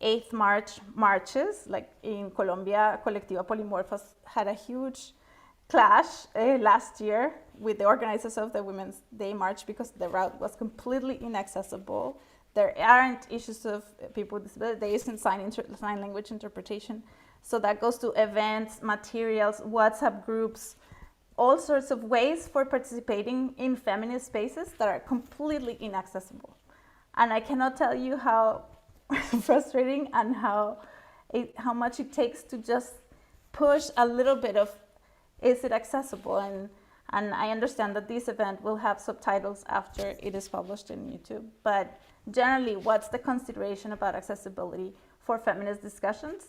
8th March marches. Like in Colombia, Colectiva Polimorphos had a huge clash last year with the organizers of the Women's Day March because the route was completely inaccessible. There aren't issues of people with disabilities. They use sign language interpretation. So that goes to events, materials, WhatsApp groups, all sorts of ways for participating in feminist spaces that are completely inaccessible. And I cannot tell you how frustrating and how how much it takes to just push a little bit of, is it accessible? And I understand that this event will have subtitles after it is published in YouTube, but generally, what's the consideration about accessibility for feminist discussions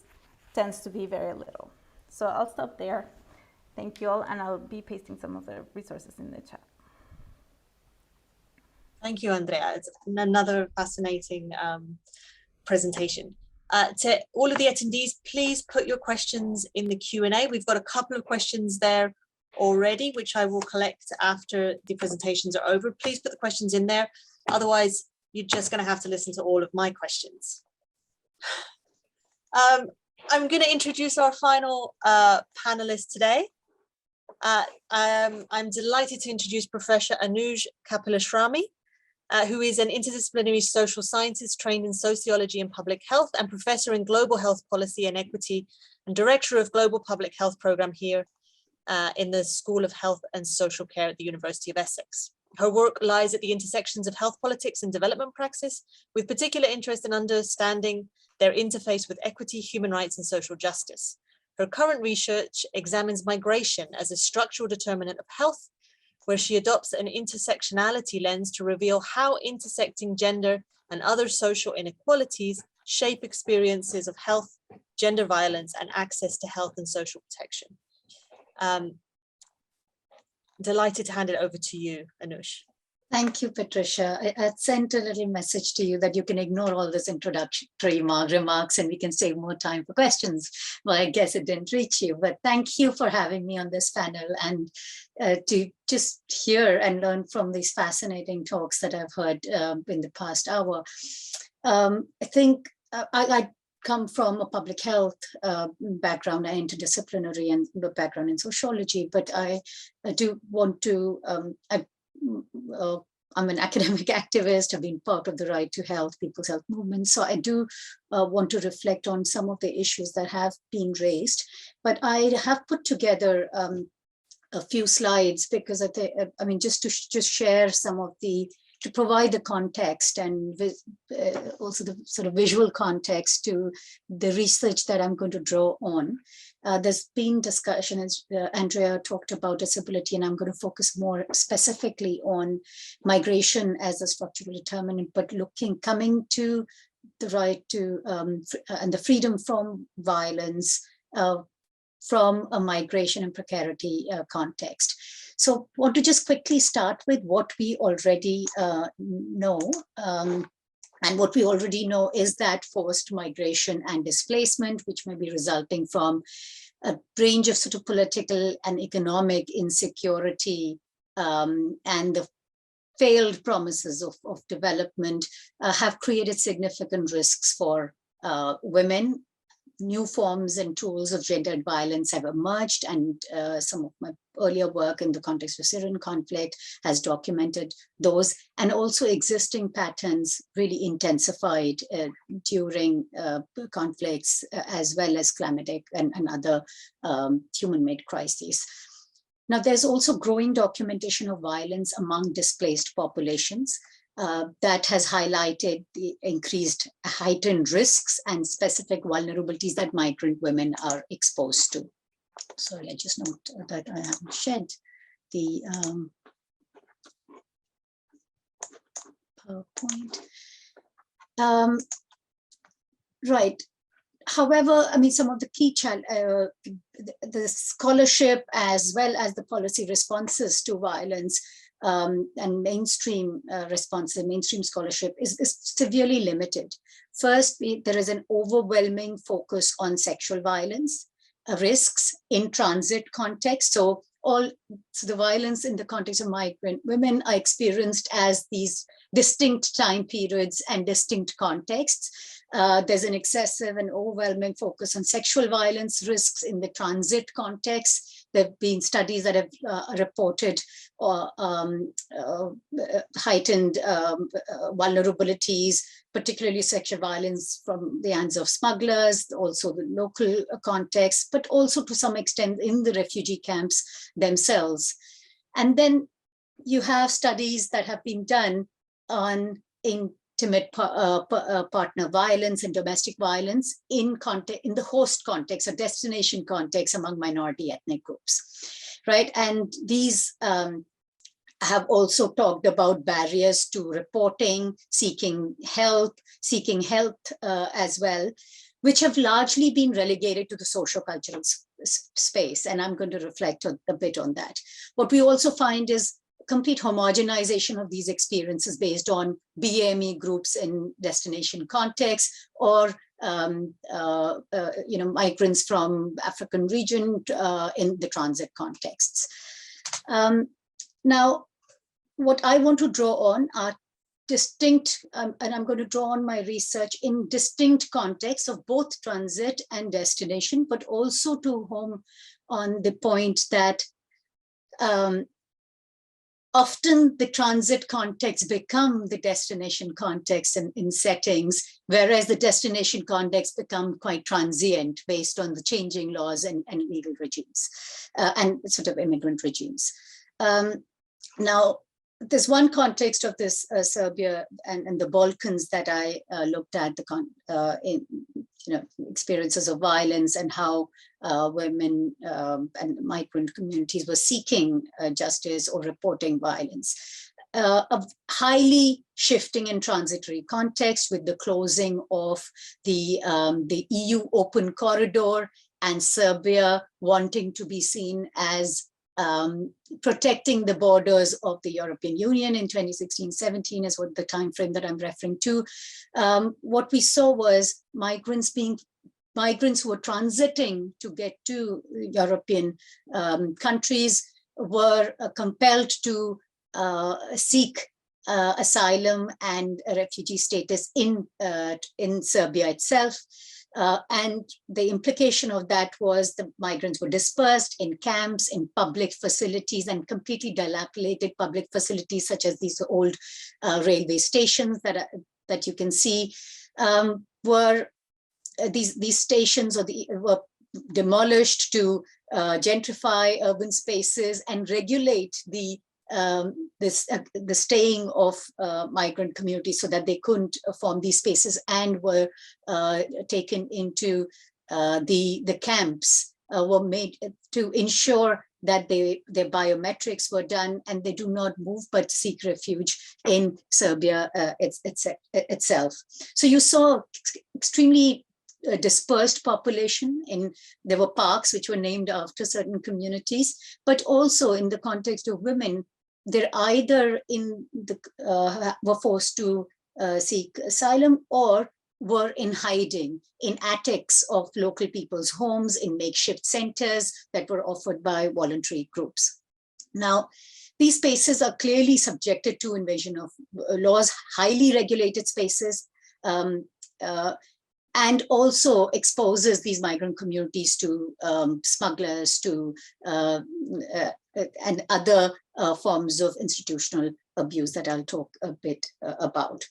tends to be very little. So I'll stop there. Thank you all, and I'll be pasting some of the resources in the chat. Thank you, Andrea. It's another fascinating presentation. To all of the attendees, please put your questions in the Q&A. We've got a couple of questions there already, which I will collect after the presentations are over. Please put the questions in there. Otherwise, you're just going to have to listen to all of my questions. I'm going to introduce our final panelist today. I'm delighted to introduce Professor Anuj Kapileswamy, who is an interdisciplinary social scientist trained in sociology and public health and professor in global health policy and equity and director of global public health program here in the School of Health and Social Care at the University of Essex. Her work lies at the intersections of health politics and development praxis, with particular interest in understanding their interface with equity, human rights, and social justice. Her current research examines migration as a structural determinant of health, where she adopts an intersectionality lens to reveal how intersecting gender and other social inequalities shape experiences of health, gender violence, and access to health and social protection. Delighted to hand it over to you, Anuj. Thank you, Patricia. I sent a little message to you that you can ignore all this introductory remarks and we can save more time for questions. Well, I guess it didn't reach you, but thank you for having me on this panel and to just hear and learn from these fascinating talks that I've heard in the past hour. I think I come from a public health background, an interdisciplinary and background in sociology, but I do want to, I'm an academic activist. I've been part of the Right to Health, People's Health Movement. So I do want to reflect on some of the issues that have been raised. But I have put together a few slides because I mean, just to share some of the, to provide the context and also the sort of visual context to the research that I'm going to draw on. There's been discussion, as Andrea talked about disability, and I'm going to focus more specifically on migration as a structural determinant, but coming to the right to and the freedom from violence from a migration and precarity context. So I want to just quickly start with what we already know. And what we already know is that forced migration and displacement, which may be resulting from a range of sort of political and economic insecurity and the failed promises of development have created significant risks for women. New forms and tools of gendered violence have emerged, and some of my earlier work in the context of Syrian conflict has documented those, and also existing patterns really intensified during conflicts as well as climatic and other human-made crises. Now, there's also growing documentation of violence among displaced populations. That has highlighted the increased heightened risks and specific vulnerabilities that migrant women are exposed to. Sorry, I just note that I haven't shared the PowerPoint. Right. However, I mean, some of the key the scholarship as well as the policy responses to violence and mainstream response, mainstream scholarship is severely limited. First, there is an overwhelming focus on sexual violence, risks in transit context. So the violence in the context of migrant women are experienced as these distinct time periods and distinct contexts. There's an excessive and overwhelming focus on sexual violence risks in the transit context. There have been studies that have reported heightened vulnerabilities, particularly sexual violence from the hands of smugglers, also the local context, but also to some extent in the refugee camps themselves. And then you have studies that have been done in intimate partner violence and domestic violence in the host context or destination context among minority ethnic groups, right? And these have also talked about barriers to reporting, seeking help as well, which have largely been relegated to the socio-cultural space. And I'm going to reflect a bit on that. What we also find is complete homogenization of these experiences based on BAME groups in destination contexts, or migrants from African region in the transit contexts. Now, what I want to draw on are distinct, and I'm going to draw on my research in distinct contexts of both transit and destination, but also to home on the point that often the transit context become the destination context in settings, whereas the destination context become quite transient based on the changing laws and legal regimes and sort of immigrant regimes. Now, there's one context of this Serbia and the Balkans that I looked at, experiences of violence and how women and migrant communities were seeking justice or reporting violence. A highly shifting and transitory context with the closing of the EU open corridor and Serbia wanting to be seen as protecting the borders of the European Union in 2016-17 is what the time frame that I'm referring to. What we saw was migrants who were transiting to get to European countries were compelled to seek asylum and refugee status in Serbia itself. And the implication of that was the migrants were dispersed in camps, in public facilities, and completely dilapidated public facilities, such as these old railway stations that you can see, were these stations were demolished to gentrify urban spaces and regulate the staying of migrant communities so that they couldn't form these spaces, and were taken into the camps, were made to ensure that their biometrics were done and they do not move but seek refuge in Serbia itself. So you saw extremely dispersed population. There were parks which were named after certain communities, but also in the context of women, they're either were forced to seek asylum or were in hiding in attics of local people's homes, in makeshift centers that were offered by voluntary groups. Now, these spaces are clearly subjected to invasion of laws, highly regulated spaces, and also exposes these migrant communities to smugglers, and other forms of institutional abuse that I'll talk a bit about.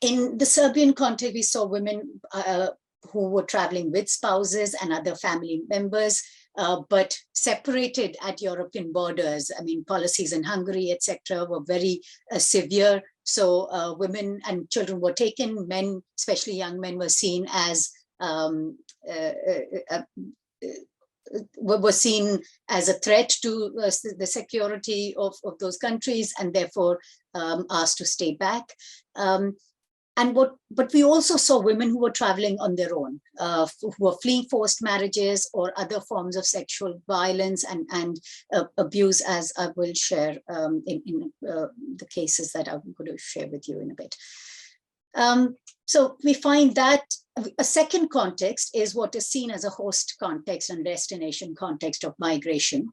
In the Serbian context, we saw women who were traveling with spouses and other family members, but separated at European borders. I mean, policies in Hungary, etc., were very severe. So women and children were taken. Men, especially young men, were seen as were seen as a threat to the security of those countries, and therefore asked to stay back. But we also saw women who were traveling on their own, who were fleeing forced marriages or other forms of sexual violence and abuse, as I will share in the cases that I'm going to share with you in a bit. So we find that a second context is what is seen as a host context and destination context of migration.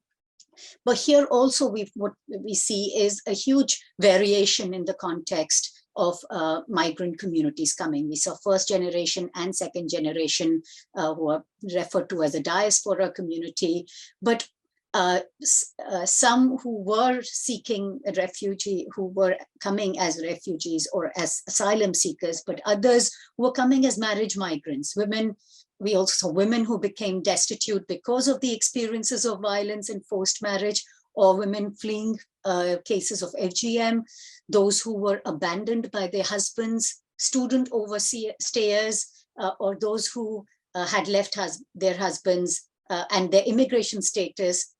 But here also what we see is a huge variation in the context of migrant communities coming. We saw first generation and second generation who are referred to as a diaspora community, but some who were seeking a refugee, who were coming as refugees or as asylum seekers, but others who were coming as marriage migrants. Women, we also saw women who became destitute because of the experiences of violence and forced marriage, or women fleeing cases of FGM, those who were abandoned by their husbands, student overstayers, or those who had left their husbands and their immigration status,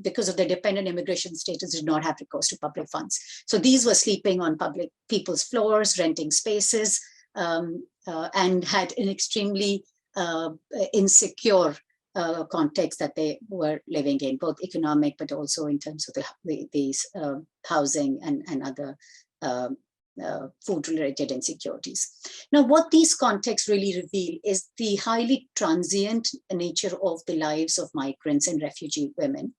because of their dependent immigration status, did not have recourse to public funds. So these were sleeping on people's floors, renting spaces, and had an extremely insecure context that they were living in, both economic, but also in terms of these housing and other food-related insecurities. Now, what these contexts really reveal is the highly transient nature of the lives of migrants and refugee women.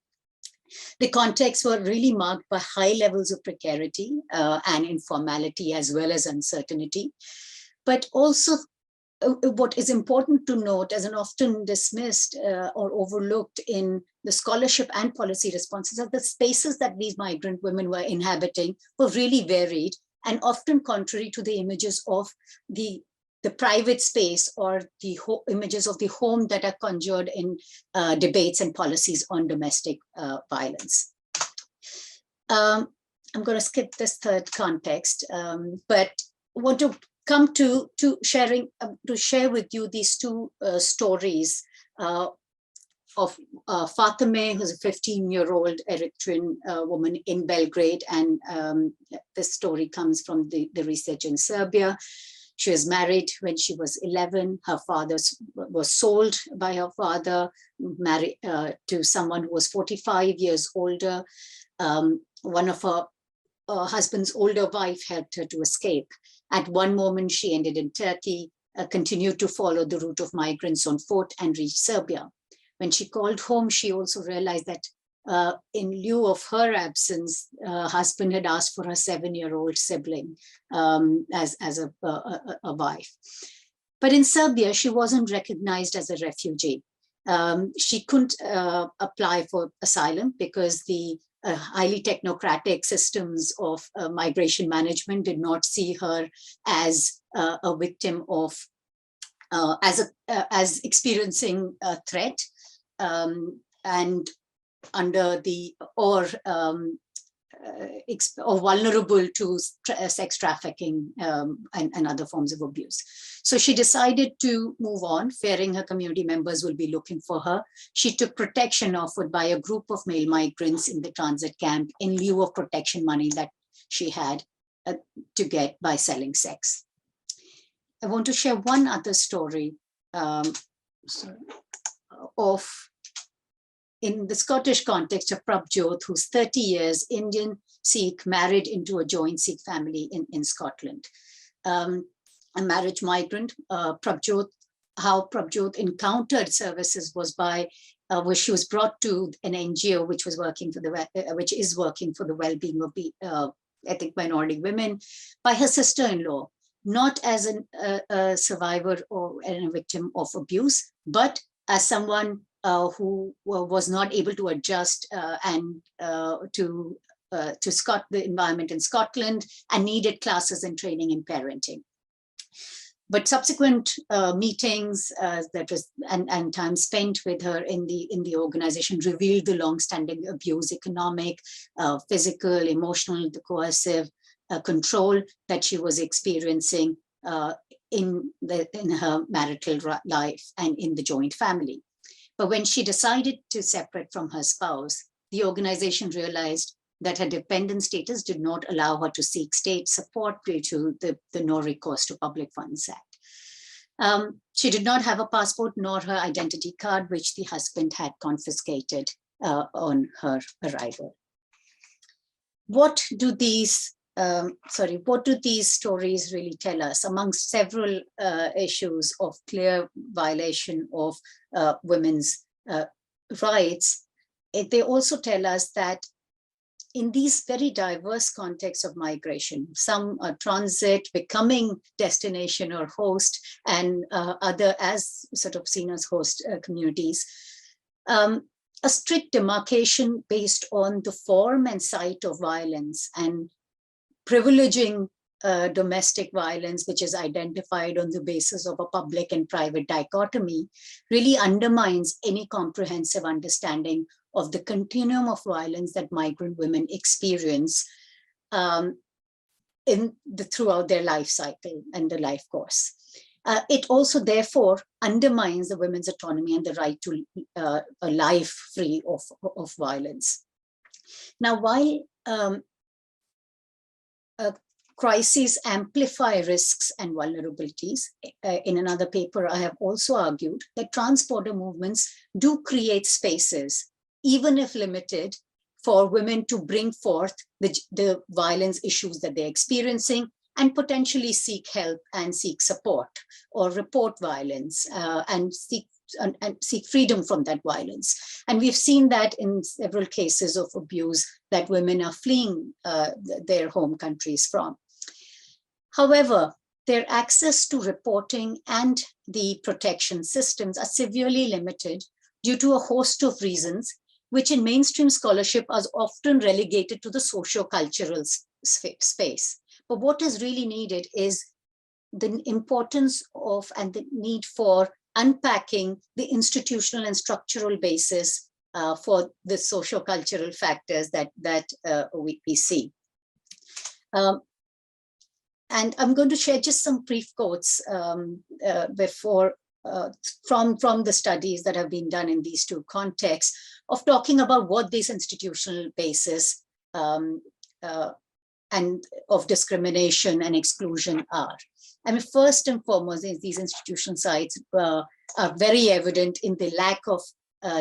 The contexts were really marked by high levels of precarity and informality, as well as uncertainty. But also, what is important to note, as an often dismissed or overlooked in the scholarship and policy responses, are the spaces that these migrant women were inhabiting were really varied and often contrary to the images of the private space or the images of the home that are conjured in debates and policies on domestic violence. I'm going to skip this third context, but want to come to share with you these two stories of Fatime, who's a 15-year-old Eritrean woman in Belgrade, and this story comes from the research in Serbia. She was married when she was 11. Her father was sold by her father, married to someone who was 45 years older. One of her husband's older wife helped her to escape. At one moment, she ended in Turkey, continued to follow the route of migrants on foot and reached Serbia. When she called home, she also realized that in lieu of her absence, her husband had asked for her 7-year-old sibling as a wife. But in Serbia, she wasn't recognized as a refugee. She couldn't apply for asylum because the highly technocratic systems of migration management did not see her as a victim of, as experiencing a threat, and under the, or vulnerable to sex trafficking and other forms of abuse. So she decided to move on, fearing her community members will be looking for her. She took protection offered by a group of male migrants in the transit camp in lieu of protection money that she had to get by selling sex. I want to share one other story of, in the Scottish context, of Prabjot, who's 30 years, Indian Sikh, married into a joint Sikh family in Scotland. A marriage migrant, Prabjot, how Prabjot encountered services was by, where she was brought to an NGO which was working for which is working for the well-being of the ethnic minority women, by her sister-in-law, not as a survivor or a victim of abuse, but as someone who was not able to adjust and to the environment in Scotland and needed classes and training in parenting. But subsequent meetings and time spent with her in the organization revealed the long-standing abuse, economic, physical, emotional, the coercive control that she was experiencing in her marital life and in the joint family. But when she decided to separate from her spouse, the organization realized that her dependent status did not allow her to seek state support due to the No Recourse to Public Funds Act. She did not have a passport nor her identity card, which the husband had confiscated on her arrival. What do these stories really tell us? Amongst several issues of clear violation of women's rights, they also tell us that in these very diverse contexts of migration, some are transit, becoming destination or host, and other as sort of seen as host communities, a strict demarcation based on the form and site of violence and privileging domestic violence, which is identified on the basis of a public and private dichotomy, really undermines any comprehensive understanding of the continuum of violence that migrant women experience throughout their life cycle and the life course. It also, therefore, undermines the women's autonomy and the right to a life free of violence. Now, while crises amplify risks and vulnerabilities, in another paper, I have also argued that trans-border movements do create spaces, even if limited, for women to bring forth the violence issues that they're experiencing and potentially seek help and seek support or report violence and seek freedom from that violence. And we've seen that in several cases of abuse that women are fleeing their home countries from. However, their access to reporting and the protection systems are severely limited due to a host of reasons, which in mainstream scholarship are often relegated to the socio-cultural space. But what is really needed is the importance of and the need for unpacking the institutional and structural basis for the socio-cultural factors that we see. And I'm going to share just some brief quotes from the studies that have been done in these two contexts of talking about what these institutional bases and of discrimination and exclusion are. I mean, first and foremost, these institutional sites are very evident in the lack of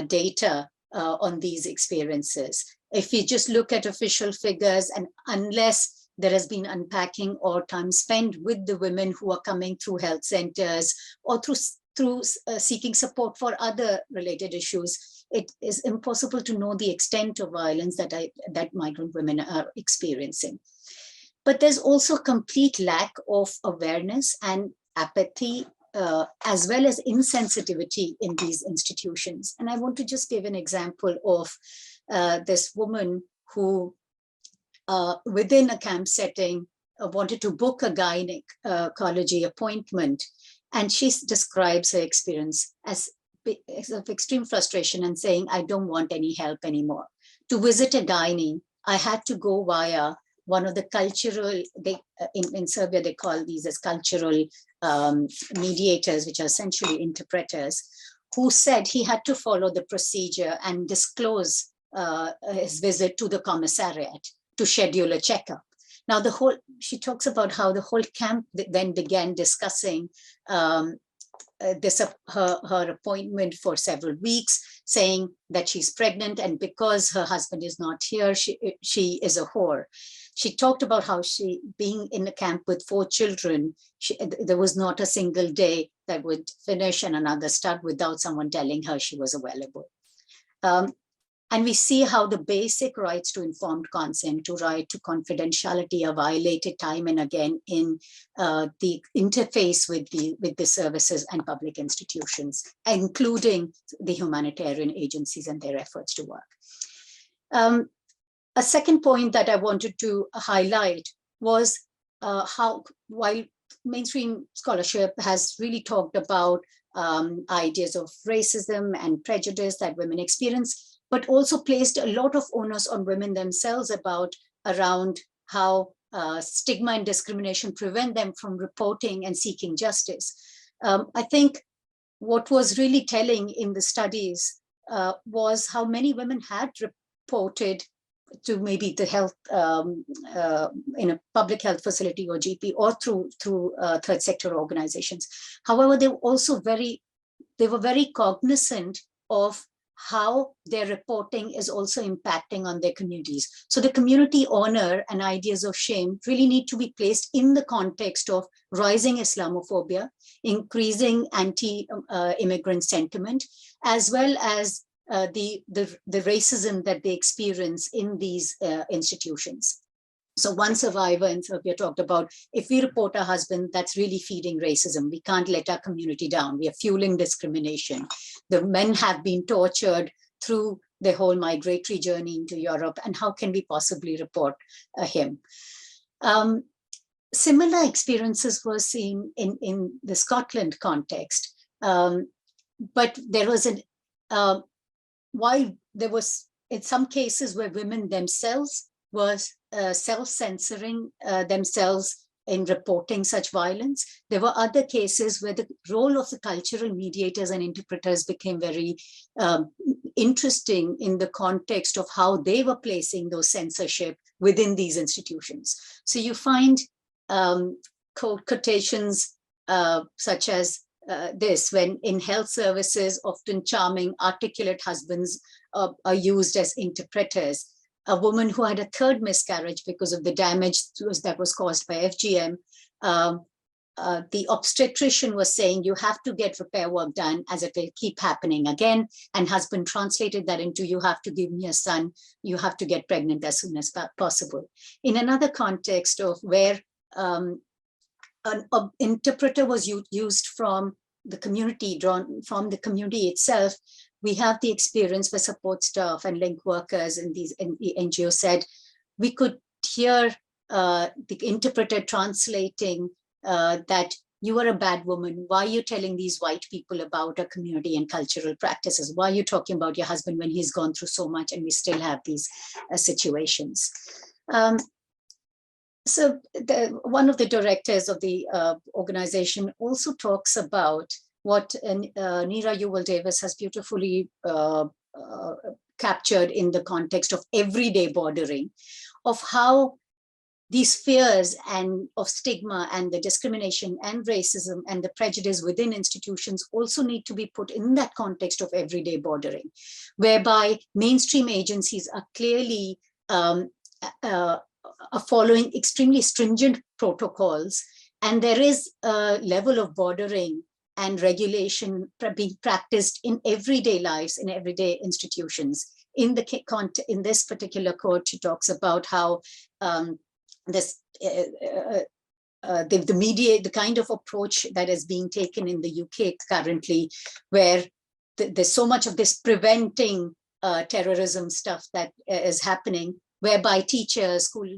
data on these experiences. If you just look at official figures, and unless there has been unpacking or time spent with the women who are coming through health centers or through seeking support for other related issues, it is impossible to know the extent of violence that migrant women are experiencing. But there's also complete lack of awareness and apathy, as well as insensitivity in these institutions. And I want to just give an example of this woman who, within a camp setting, wanted to book a gynecology appointment. And she describes her experience as of extreme frustration and saying, I don't want any help anymore. To visit a gynae, I had to go via one of the cultural, in Serbia, they call these as cultural mediators, which are essentially interpreters, who said he had to follow the procedure and disclose his visit to the commissariat to schedule a checkup. Now, she talks about how the whole camp then began discussing her appointment for several weeks, saying that she's pregnant, and because her husband is not here, she is a whore. She talked about how being in a camp with 4 children, there was not a single day that would finish and another start without someone telling her she was available. And we see how the basic rights to informed consent, to right to confidentiality, are violated time and again in the interface with the services and public institutions, including the humanitarian agencies and their efforts to work. A second point that I wanted to highlight was how, while mainstream scholarship has really talked about ideas of racism and prejudice that women experience, but also placed a lot of onus on women themselves around how stigma and discrimination prevent them from reporting and seeking justice. I think what was really telling in the studies was how many women had reported to maybe the health in a public health facility or GP or through third sector organizations. However, they were very cognizant of how their reporting is also impacting on their communities. So the community honor and ideas of shame really need to be placed in the context of rising Islamophobia, increasing anti-immigrant sentiment, as well as the racism that they experience in these institutions. So one survivor in Serbia talked about, if we report our husband, that's really feeding racism. We can't let our community down. We are fueling discrimination. The men have been tortured through the whole migratory journey into Europe, and how can we possibly report him? Similar experiences were seen in the Scotland context, but there was while there was in some cases where women themselves were self-censoring themselves in reporting such violence, there were other cases where the role of the cultural mediators and interpreters became very interesting in the context of how they were placing those censorship within these institutions. So you find quotations such as this, when in health services, often charming, articulate husbands are used as interpreters. A woman who had a third miscarriage because of the damage that was caused by FGM, the obstetrician was saying, you have to get repair work done as it will keep happening again. And husband translated that into, you have to give me a son, you have to get pregnant as soon as possible. In another context of where an interpreter was used from the community, drawn from the community itself, we have the experience where support staff and link workers in the NGO said, we could hear the interpreter translating that you are a bad woman. Why are you telling these white people about our community and cultural practices? Why are you talking about your husband when he's gone through so much and we still have these situations? So one of the directors of the organization also talks about what Neera Ewell-Davis has beautifully captured in the context of everyday bordering, of how these fears and of stigma and the discrimination and racism and the prejudice within institutions also need to be put in that context of everyday bordering, whereby mainstream agencies are clearly are following extremely stringent protocols, and there is a level of bordering and regulation being practiced in everyday lives, in everyday institutions. In this particular quote, she talks about how the kind of approach that is being taken in the UK currently, where there's so much of this preventing terrorism stuff that is happening, whereby teachers, school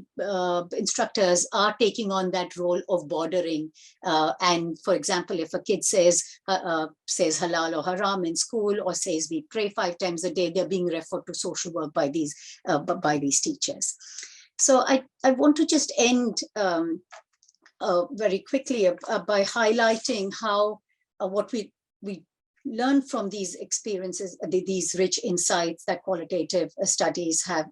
instructors are taking on that role of bordering. And for example, if a kid says halal or haram in school, or says we pray 5 times a day, they're being referred to social work by these teachers. So I want to just end very quickly by highlighting how what we learn from these experiences, these rich insights that qualitative studies have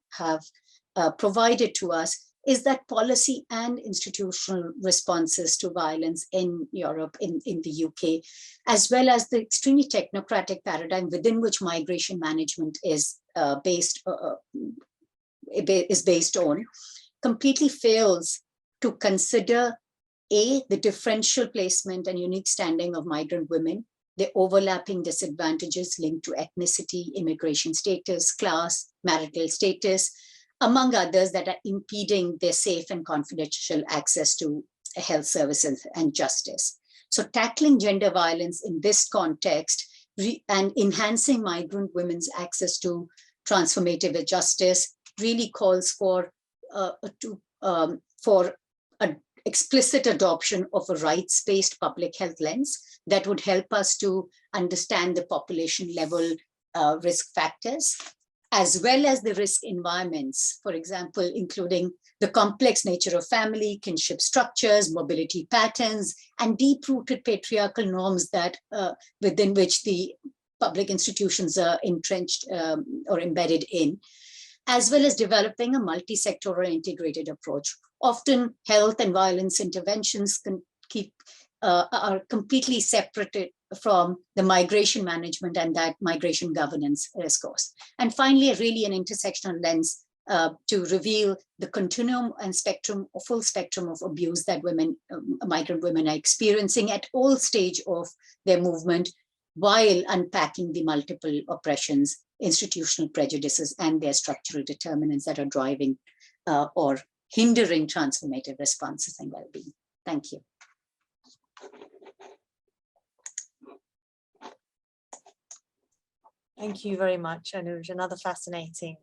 provided to us, is that policy and institutional responses to violence in Europe, in the UK, as well as the extremely technocratic paradigm within which migration management is based on, completely fails to consider the differential placement and unique standing of migrant women, the overlapping disadvantages linked to ethnicity, immigration status, class, marital status, among others, that are impeding their safe and confidential access to health services and justice. So tackling gender violence in this context and enhancing migrant women's access to transformative justice really calls for an explicit adoption of a rights-based public health lens that would help us to understand the population level risk factors, as well as the risk environments, for example, including the complex nature of family, kinship structures, mobility patterns, and deep-rooted patriarchal norms that within which the public institutions are entrenched or embedded in, as well as developing a multi-sectoral integrated approach. Often health and violence interventions are completely separated from the migration management and that migration governance discourse. And finally, really an intersectional lens to reveal the continuum and spectrum, full spectrum of abuse that migrant women are experiencing at all stages of their movement, while unpacking the multiple oppressions, institutional prejudices, and their structural determinants that are driving or hindering transformative responses and well-being. Thank you. Thank you very much, Anuj. Another fascinating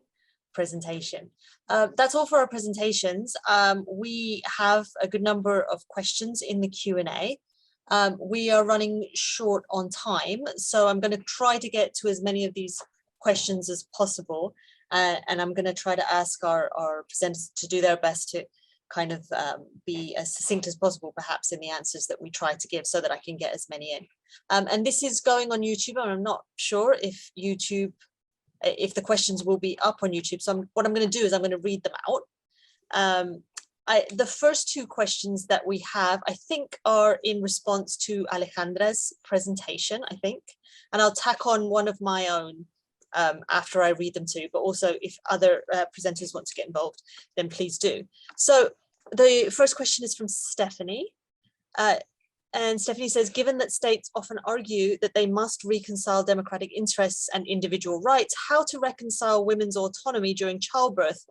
presentation. That's all for our presentations. We have a good number of questions in the Q&A. We are running short on time, so I'm going to try to get to as many of these questions as possible, and I'm going to try to ask our presenters to do their best to kind of be as succinct as possible, perhaps, in the answers that we try to give, so that I can get as many in. And this is going on YouTube, and I'm not sure if the questions will be up on YouTube. So what I'm going to do is I'm going to read them out. The first two questions that we have, I think, are in response to Alejandra's presentation, I think, and I'll tack on one of my own after I read them too, but also if other presenters want to get involved, then please do. So the first question is from Stephanie. And Stephanie says, given that states often argue that they must reconcile democratic interests and individual rights, how to reconcile women's autonomy during childbirth,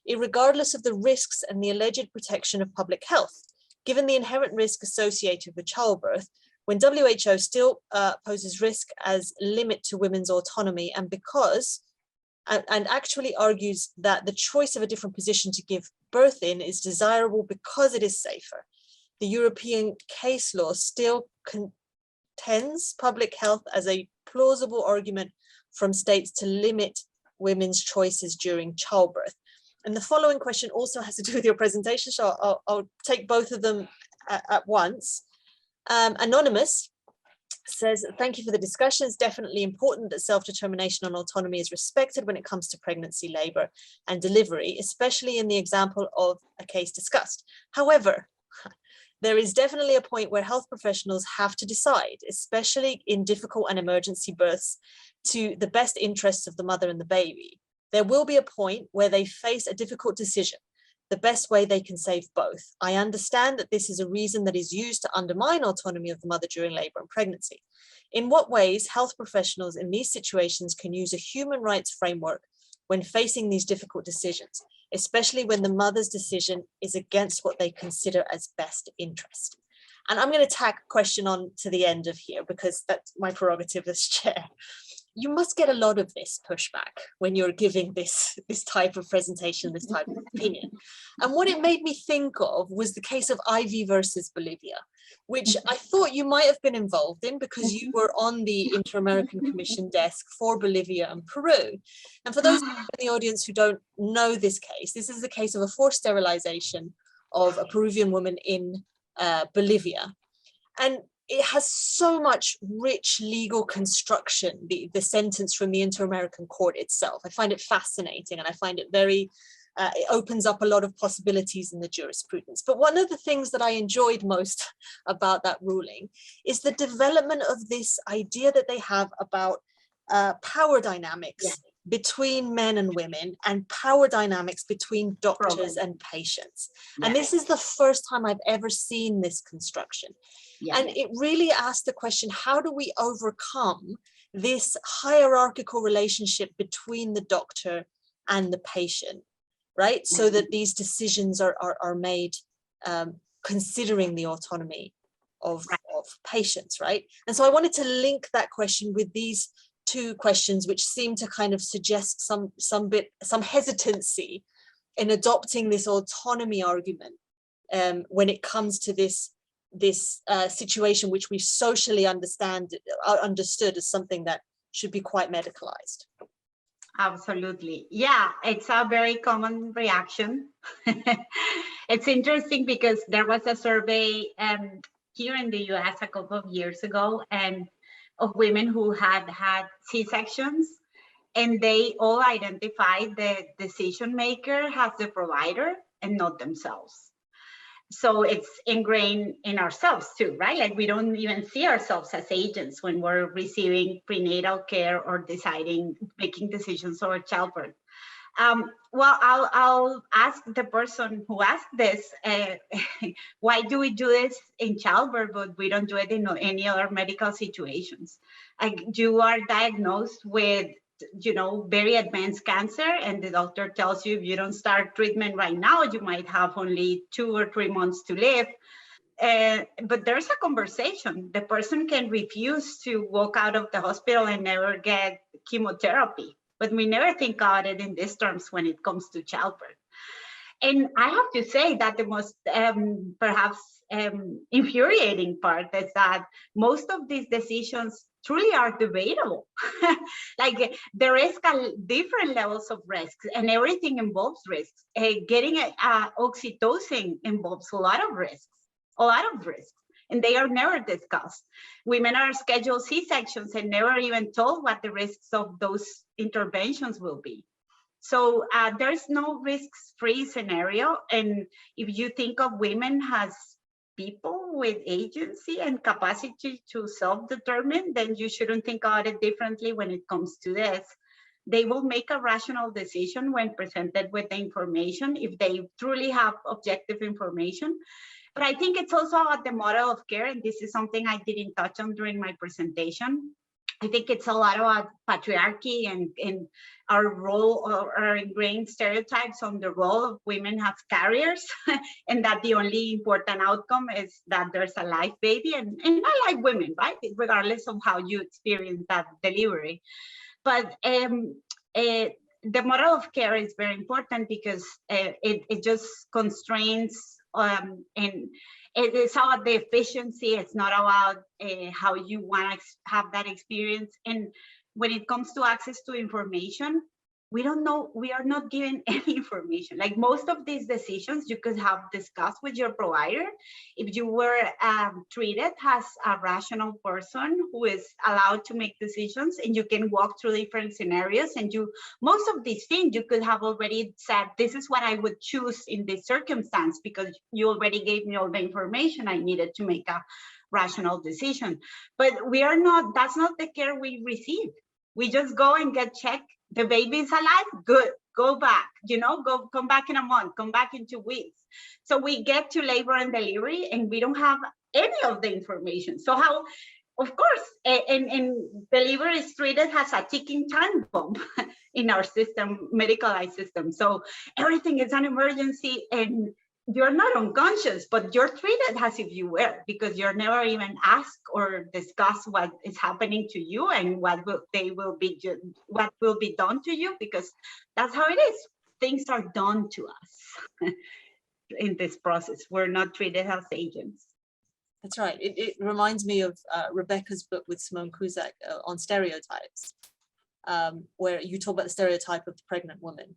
irregardless of the risks and the alleged protection of public health, given the inherent risk associated with childbirth, when WHO still poses risk as limit to women's autonomy, and actually argues that the choice of a different position to give birth in is desirable because it is safer. The European case law still contends public health as a plausible argument from states to limit women's choices during childbirth. And the following question also has to do with your presentation, so I'll take both of them at once. Anonymous says, thank you for the discussion. It's definitely important that self-determination and autonomy is respected when it comes to pregnancy, labor, and delivery, especially in the example of a case discussed. However, there is definitely a point where health professionals have to decide, especially in difficult and emergency births, to the best interests of the mother and the baby. There will be a point where they face a difficult decision, the best way they can save both. I understand that this is a reason that is used to undermine autonomy of the mother during labor and pregnancy. In what ways health professionals in these situations can use a human rights framework when facing these difficult decisions, especially when the mother's decision is against what they consider as best interest? And I'm going to tack a question on to the end of here, because that's my prerogative as chair. You must get a lot of this pushback when you're giving this type of presentation, this type of opinion. And what it made me think of was the case of Ivy versus Bolivia, which I thought you might have been involved in because you were on the Inter-American Commission desk for Bolivia and Peru. And for those in the audience who don't know this case, this is the case of a forced sterilization of a Peruvian woman in Bolivia. And it has so much rich legal construction, the sentence from the Inter-American Court itself. I find it fascinating, and I find it very, it opens up a lot of possibilities in the jurisprudence. But one of the things that I enjoyed most about that ruling is the development of this idea that they have about power dynamics between men and women, and power dynamics between doctors and patients. And this is the first time I've ever seen this construction. And it really asked the question, how do we overcome this hierarchical relationship between the doctor and the patient, right? So that these decisions are made considering the autonomy of patients, right? And so I wanted to link that question with these two questions, which seem to kind of suggest some hesitancy in adopting this autonomy argument when it comes to this situation, which we socially understood as something that should be quite medicalized. Absolutely. Yeah, it's a very common reaction. It's interesting because there was a survey here in the US a couple of years ago, and of women who had C-sections, and they all identified the decision maker as the provider and not themselves. So it's ingrained in ourselves too, right? Like we don't even see ourselves as agents when we're receiving prenatal care or making decisions over childbirth. Well, I'll ask the person who asked this, why do we do this in childbirth, but we don't do it in any other medical situations? Like you are diagnosed with, very advanced cancer, and the doctor tells you if you don't start treatment right now, you might have only 2 or 3 months to live. But there's a conversation. The person can refuse to walk out of the hospital and never get chemotherapy. but we never think about it in these terms when it comes to childbirth. And I have to say that the most perhaps infuriating part is that most of these decisions truly are debatable. Like there is different levels of risks, and everything involves risks. Getting oxytocin involves a lot of risks, and they are never discussed. Women are scheduled C-sections and never even told what the risks of those interventions will be. So there's no risks-free scenario. And if you think of women as people with agency and capacity to self-determine, then you shouldn't think about it differently when it comes to this. They will make a rational decision when presented with the information, if they truly have objective information. But I think it's also at the model of care, and this is something I didn't touch on during my presentation. I think it's a lot about patriarchy and our role, or our ingrained stereotypes on the role of women as carriers, and that the only important outcome is that there's a live baby, and I like women, right? Regardless of how you experience that delivery. But the model of care is very important because it just constrains and it is about the efficiency. It's not about how you want to have that experience. And when it comes to access to information, we don't know, we are not given any information. Like most of these decisions you could have discussed with your provider if you were treated as a rational person who is allowed to make decisions, and you can walk through different scenarios, and most of these things you could have already said, this is what I would choose in this circumstance, because you already gave me all the information I needed to make a rational decision. But we are not, that's not the care we receive. We just go and get checked. The baby is alive, good, go back, come back in a month, come back in 2 weeks. So we get to labor and delivery and we don't have any of the information. So how, of course, and delivery is treated as a ticking time bomb in our system, medicalized system. So everything is an emergency, and you're not unconscious, but you're treated as if you were, because you're never even asked or discussed what is happening to you and what will be done to you, because that's how it is. Things are done to us in this process. We're not treated as agents. That's right. It reminds me of Rebecca's book with Simone Cusack on stereotypes, where you talk about the stereotype of the pregnant woman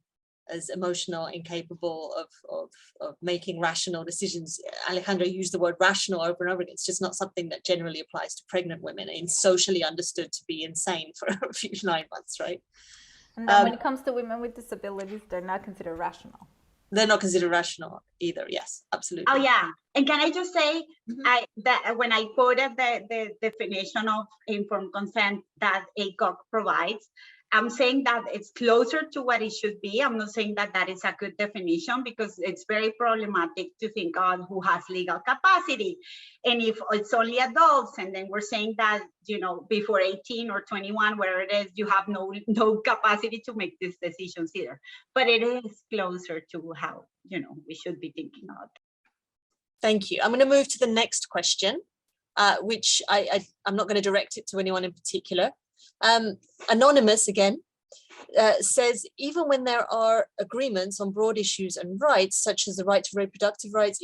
as emotional, incapable of making rational decisions. Alejandra used the word rational over and over again. It's just not something that generally applies to pregnant women and socially understood to be insane for a few 9 months, right? And then when it comes to women with disabilities, they're not considered rational. They're not considered rational either. Yes, absolutely. Oh yeah, and can I just say that when I quoted the definition of informed consent that ACOG provides, I'm saying that it's closer to what it should be. I'm not saying that that is a good definition, because it's very problematic to think on who has legal capacity. And if it's only adults, and then we're saying that, before 18 or 21, where it is, you have no capacity to make these decisions either. But it is closer to how, we should be thinking of. Thank you. I'm going to move to the next question, which I'm not going to direct it to anyone in particular. Anonymous again says, even when there are agreements on broad issues and rights, such as the right to reproductive rights,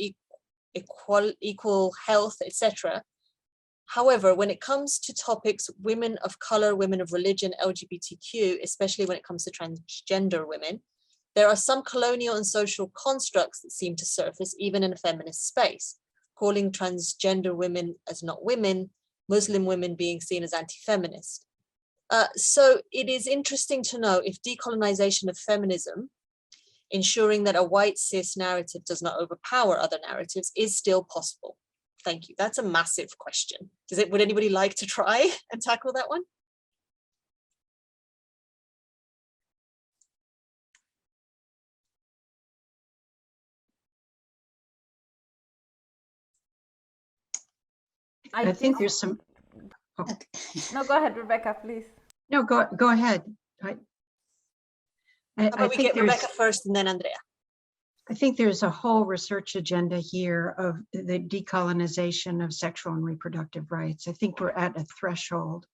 equal health, etc. However, when it comes to topics, women of color, women of religion, LGBTQ, especially when it comes to transgender women, there are some colonial and social constructs that seem to surface even in a feminist space, calling transgender women as not women, Muslim women being seen as anti-feminist. So it is interesting to know if decolonization of feminism, ensuring that a white cis narrative does not overpower other narratives, is still possible. Thank you. That's a massive question. Would anybody like to try and tackle that one? I think there's some. Oh. No, go ahead, Rebecca, please. No, go ahead. I we get Rebecca first and then Andrea. I think there's a whole research agenda here of the decolonization of sexual and reproductive rights. I think we're at a threshold.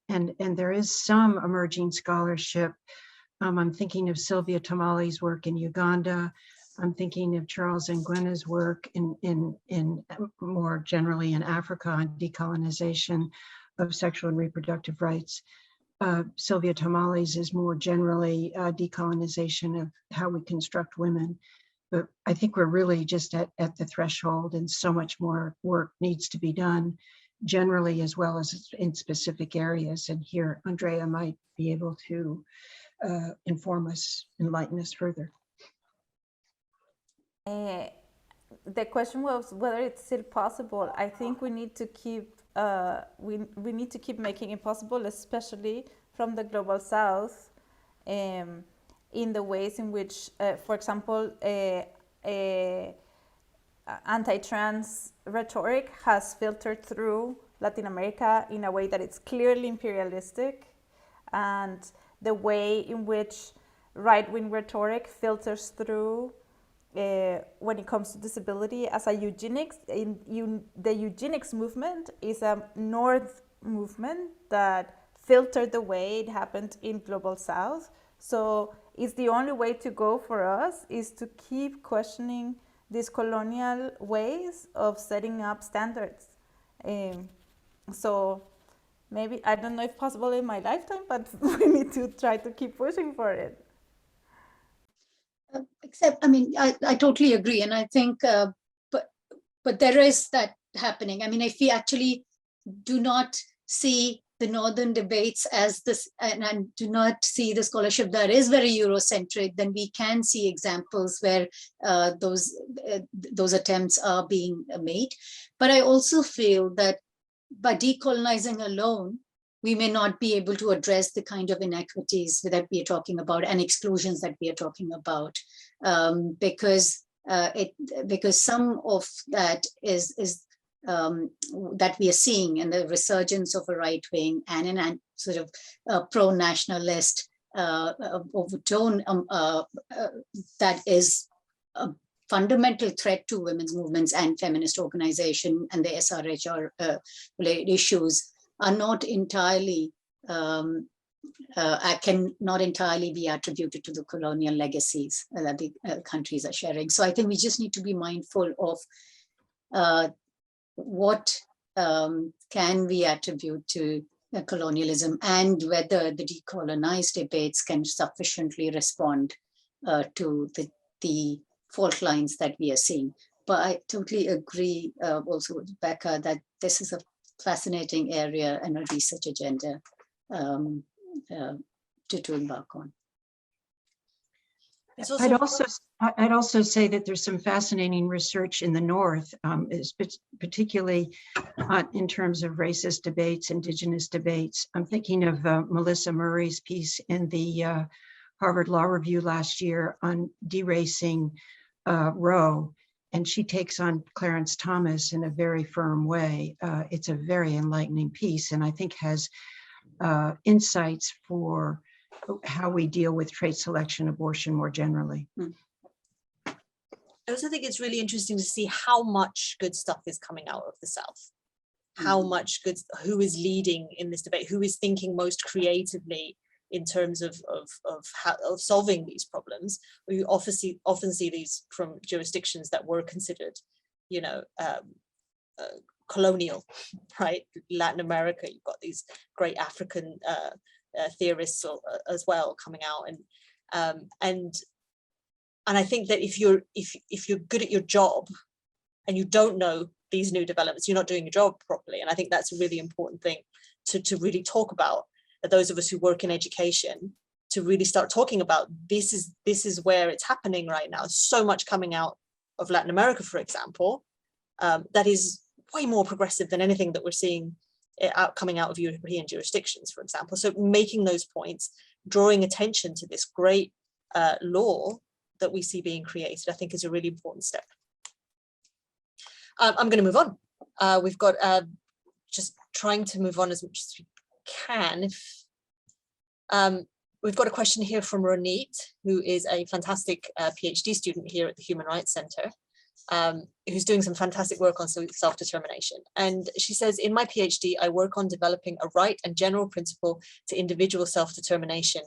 And there is some emerging scholarship. I'm thinking of Sylvia Tamale's work in Uganda. I'm thinking of Charles Nguyena's work in more generally in Africa on decolonization of sexual and reproductive rights. Sylvia Tamale's is more generally decolonization of how we construct women. But I think we're really just at the threshold, and so much more work needs to be done generally as well as in specific areas. And here, Andrea might be able to inform us, enlighten us further. The question was whether it's still possible. I think we need to keep we need to keep making it possible, especially from the global south, in the ways in which, for example, anti-trans rhetoric has filtered through Latin America in a way that it's clearly imperialistic, and the way in which right-wing rhetoric filters through when it comes to disability as a eugenics. The eugenics movement is a North movement that filtered the way it happened in Global South. So it's the only way to go for us is to keep questioning these colonial ways of setting up standards. So maybe, I don't know if possible in my lifetime, but we need to try to keep pushing for it. Except, I mean, I totally agree. And I think, but there is that happening. I mean, if we actually do not see the Northern debates as this, and do not see the scholarship that is very Eurocentric, then we can see examples where those attempts are being made. But I also feel that by decolonizing alone, we may not be able to address the kind of inequities that we are talking about and exclusions that we are talking about, because some of that is that we are seeing in the resurgence of a right wing and in a sort of pro-nationalist overtone that is a fundamental threat to women's movements and feminist organization, and the SRHR related issues are not entirely, can not entirely be attributed to the colonial legacies that the countries are sharing. So I think we just need to be mindful of what can we attribute to colonialism, and whether the decolonized debates can sufficiently respond to the fault lines that we are seeing. But I totally agree also with Becca that this is a fascinating area and a research agenda to embark on. I'd also say that there's some fascinating research in the North, particularly in terms of racist debates, indigenous debates. I'm thinking of Melissa Murray's piece in the Harvard Law Review last year on deracing Roe, and she takes on Clarence Thomas in a very firm way. It's a very enlightening piece, and I think has insights for how we deal with trait selection abortion more generally. I also think it's really interesting to see how much good stuff is coming out of the South. How much good, who is leading in this debate, who is thinking most creatively in terms of solving these problems. We often see these from jurisdictions that were considered, colonial, right? Latin America, you've got these great African theorists as well coming out, and I think that if you're good at your job and you don't know these new developments, you're not doing your job properly. And I think that's a really important thing to really talk about. Those of us who work in education, to really start talking about this is where it's happening right now. So much coming out of Latin America, for example, that is way more progressive than anything that we're seeing coming out of European jurisdictions, for example. So making those points, drawing attention to this great law that we see being created, I think is a really important step. I'm going to move on. We've got just trying to move on as much as we can. We've got a question here from Ronit, who is a fantastic PhD student here at the Human Rights Center. who's doing some fantastic work on self-determination. And she says, in my PhD, I work on developing a right and general principle to individual self-determination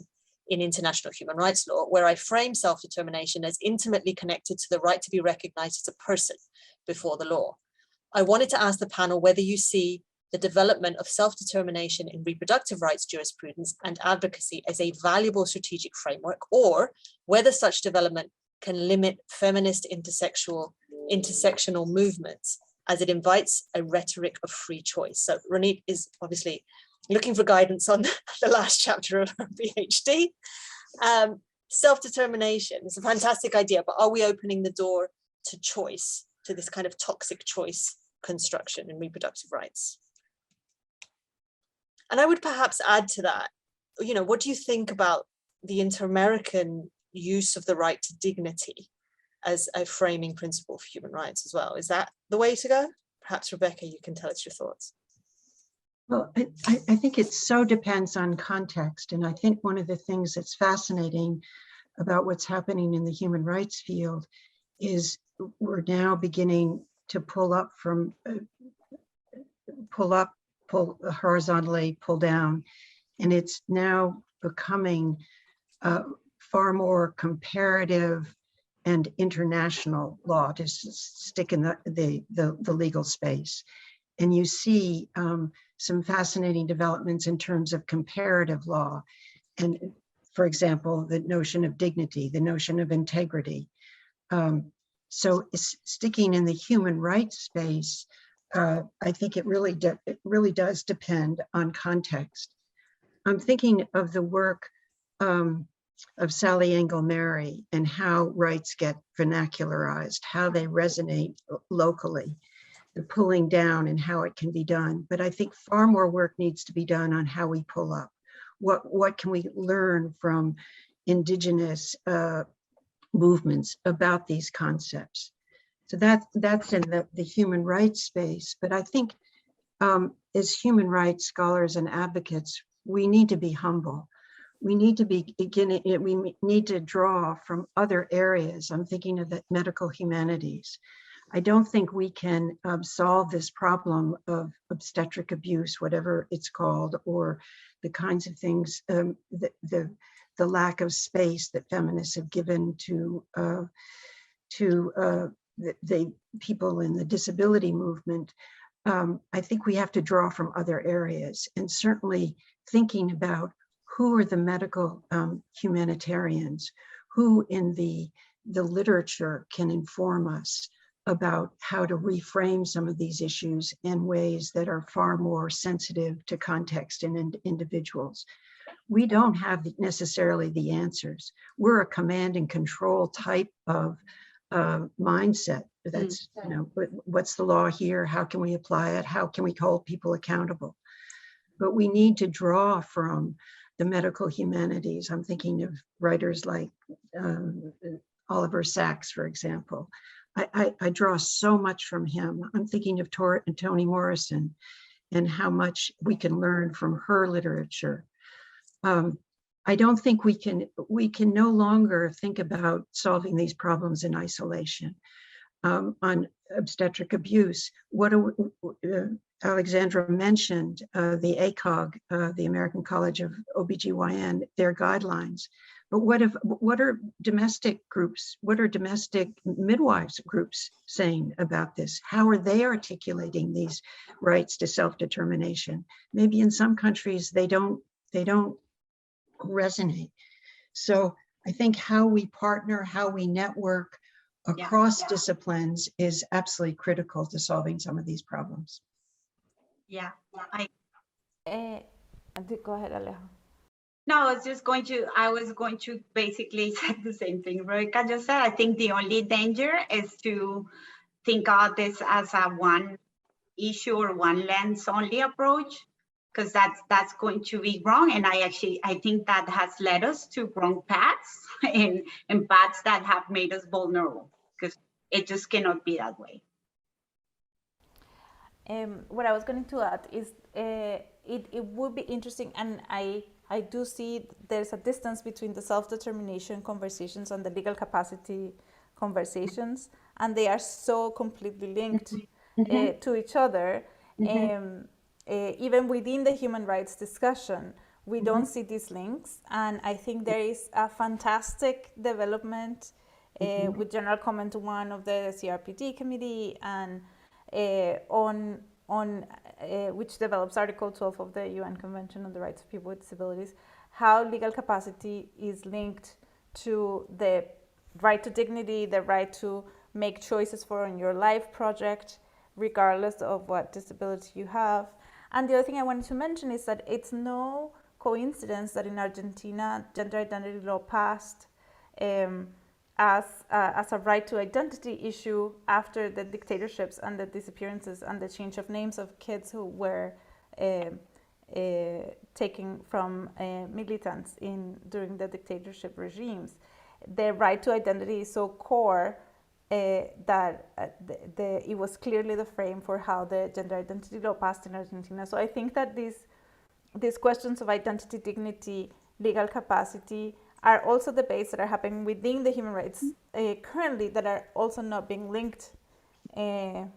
in international human rights law, where I frame self-determination as intimately connected to the right to be recognized as a person before the law. I wanted to ask the panel whether you see the development of self-determination in reproductive rights jurisprudence and advocacy as a valuable strategic framework, or whether such development can limit feminist intersectional movements as it invites a rhetoric of free choice. So Ronit is obviously looking for guidance on the last chapter of her PhD. Self-determination is a fantastic idea, but are we opening the door to choice, to this kind of toxic choice construction in reproductive rights? And I would perhaps add to that, you know, what do you think about the inter-American use of the right to dignity as a framing principle for human rights as well? Is that the way to go? Perhaps Rebecca, you can tell us your thoughts. Well, I think it so depends on context. And I think one of the things that's fascinating about what's happening in the human rights field is we're now beginning to pull horizontally, pull down. And it's now becoming far more comparative and international law to stick in the legal space. And you see some fascinating developments in terms of comparative law. And for example, the notion of dignity, the notion of integrity. So sticking in the human rights space, I think it really does depend on context. I'm thinking of the work of Sally Engel-Mary and how rights get vernacularized, how they resonate locally, the pulling down and how it can be done. But I think far more work needs to be done on how we pull up. What can we learn from indigenous movements about these concepts? So that's in the human rights space. But I think as human rights scholars and advocates, we need to be humble. We need to we need to draw from other areas. I'm thinking of the medical humanities. I don't think we can solve this problem of obstetric abuse, whatever it's called, or the kinds of things, the lack of space that feminists have given to the people in the disability movement. I think we have to draw from other areas, and certainly thinking about who are the medical humanitarians, who in the literature can inform us about how to reframe some of these issues in ways that are far more sensitive to context and individuals. We don't have necessarily the answers. We're a command and control type of mindset. That's, you know, what's the law here? How can we apply it? How can we hold people accountable? But we need to draw from the medical humanities. I'm thinking of writers like Oliver Sacks, for example. I draw so much from him. I'm thinking of Toni Morrison and how much we can learn from her literature. I don't think we can no longer think about solving these problems in isolation. On obstetric abuse, Alexandra mentioned the ACOG, the American College of OBGYN, their guidelines. But what are domestic groups, what are domestic midwives groups saying about this? How are they articulating these rights to self-determination? Maybe in some countries they don't resonate. So I think how we partner, how we network across disciplines is absolutely critical to solving some of these problems. Yeah. Go ahead, Alejo. No, I was going to basically say the same thing Rebecca just said. I think the only danger is to think of this as a one issue or one lens only approach, because that's going to be wrong. And I think that has led us to wrong paths and paths that have made us vulnerable, because it just cannot be that way. What I was going to add is it would be interesting, and I do see there's a distance between the self-determination conversations and the legal capacity conversations. and they are so completely linked to each other. Even within the human rights discussion, we don't see these links, and I think there is a fantastic development with General Comment 1 of the CRPD committee, and on which develops Article 12 of the UN Convention on the Rights of People with Disabilities, how legal capacity is linked to the right to dignity, the right to make choices for on your life project, regardless of what disability you have. And the other thing I wanted to mention is that it's no coincidence that in Argentina, gender identity law passed as a right to identity issue after the dictatorships and the disappearances and the change of names of kids who were taken from militants during the dictatorship regimes. The right to identity is so core that it was clearly the frame for how the gender identity law passed in Argentina. So I think that these questions of identity, dignity, legal capacity are also debates that are happening within the human rights currently that are also not being linked to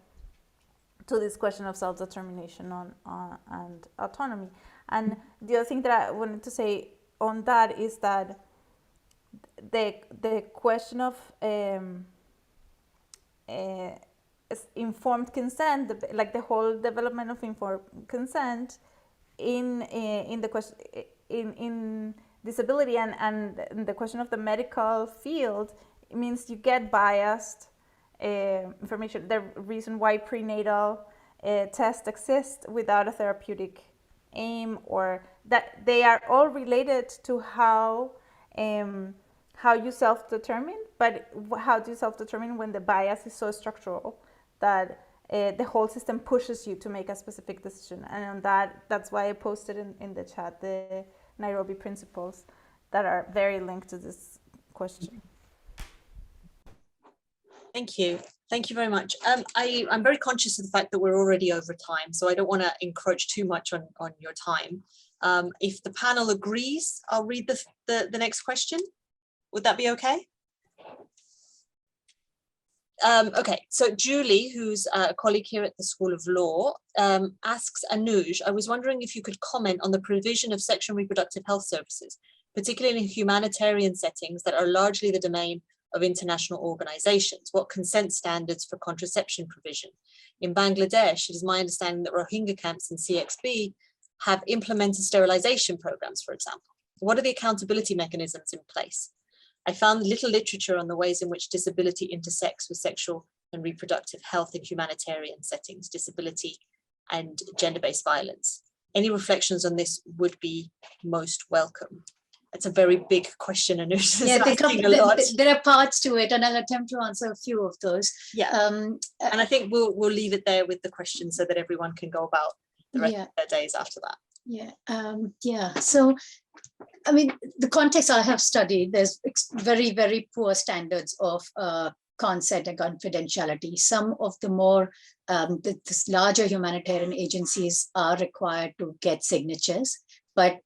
this question of self-determination and autonomy. And the other thing that I wanted to say on that is that the question of informed consent, like the whole development of informed consent in the question in disability and the question of the medical field, it means you get biased information. The reason why prenatal tests exist without a therapeutic aim, or that they are all related to how you self-determine, but how do you self-determine when the bias is so structural that the whole system pushes you to make a specific decision? And on that's why I posted in the chat the Nairobi principles that are very linked to this question. Thank you. Thank you very much. I'm very conscious of the fact that we're already over time, so I don't want to encroach too much on your time. If the panel agrees, I'll read the next question. Would that be okay? Okay, so Julie, who's a colleague here at the School of Law, asks Anuj, I was wondering if you could comment on the provision of sexual and reproductive health services, particularly in humanitarian settings that are largely the domain of international organizations. What consent standards for contraception provision? In Bangladesh, it is my understanding that Rohingya camps in CXB have implemented sterilization programs, for example. What are the accountability mechanisms in place? I found little literature on the ways in which disability intersects with sexual and reproductive health in humanitarian settings, disability and gender-based violence. Any reflections on this would be most welcome. It's a very big question, Anuj. Yeah, there are parts to it, and I'll attempt to answer a few of those. Yeah, and I think we'll leave it there with the question so that everyone can go about the rest of their days after that. Yeah, so I mean, the context I have studied, there's very, very poor standards of consent and confidentiality. Some of the more, this larger humanitarian agencies are required to get signatures, but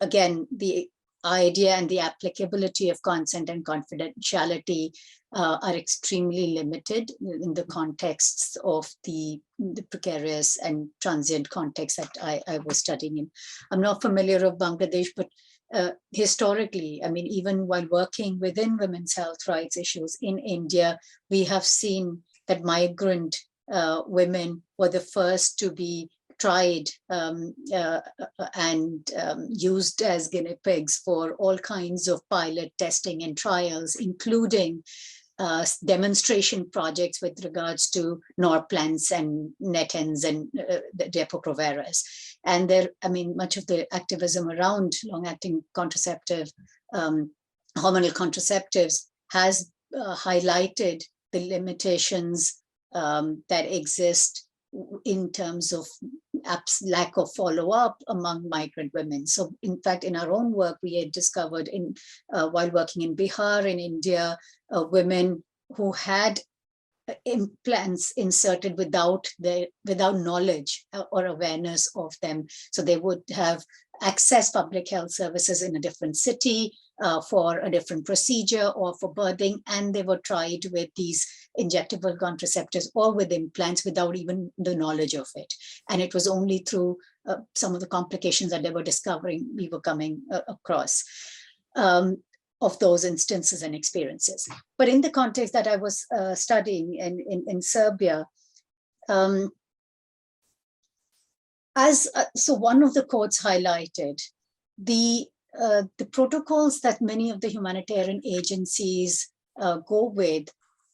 again, the idea and the applicability of consent and confidentiality are extremely limited in the contexts of the precarious and transient context that I was studying in. I'm not familiar with Bangladesh, but historically, I mean, even while working within women's health rights issues in India, we have seen that migrant women were the first to be tried and used as guinea pigs for all kinds of pilot testing and trials, including demonstration projects with regards to Norplans and Netens and the Depo-Proveras. And there, I mean, much of the activism around long-acting contraceptive, hormonal contraceptives has highlighted the limitations that exist in terms of lack of follow-up among migrant women. So in fact, in our own work, we had discovered while working in Bihar in India, women who had implants inserted without knowledge or awareness of them. So they would have accessed public health services in a different city, for a different procedure or for birthing, and they were tried with these injectable contraceptives or with implants without even the knowledge of it. And it was only through some of the complications that they were discovering we were coming across of those instances and experiences. But in the context that I was studying in Serbia, so one of the quotes highlighted the protocols that many of the humanitarian agencies go with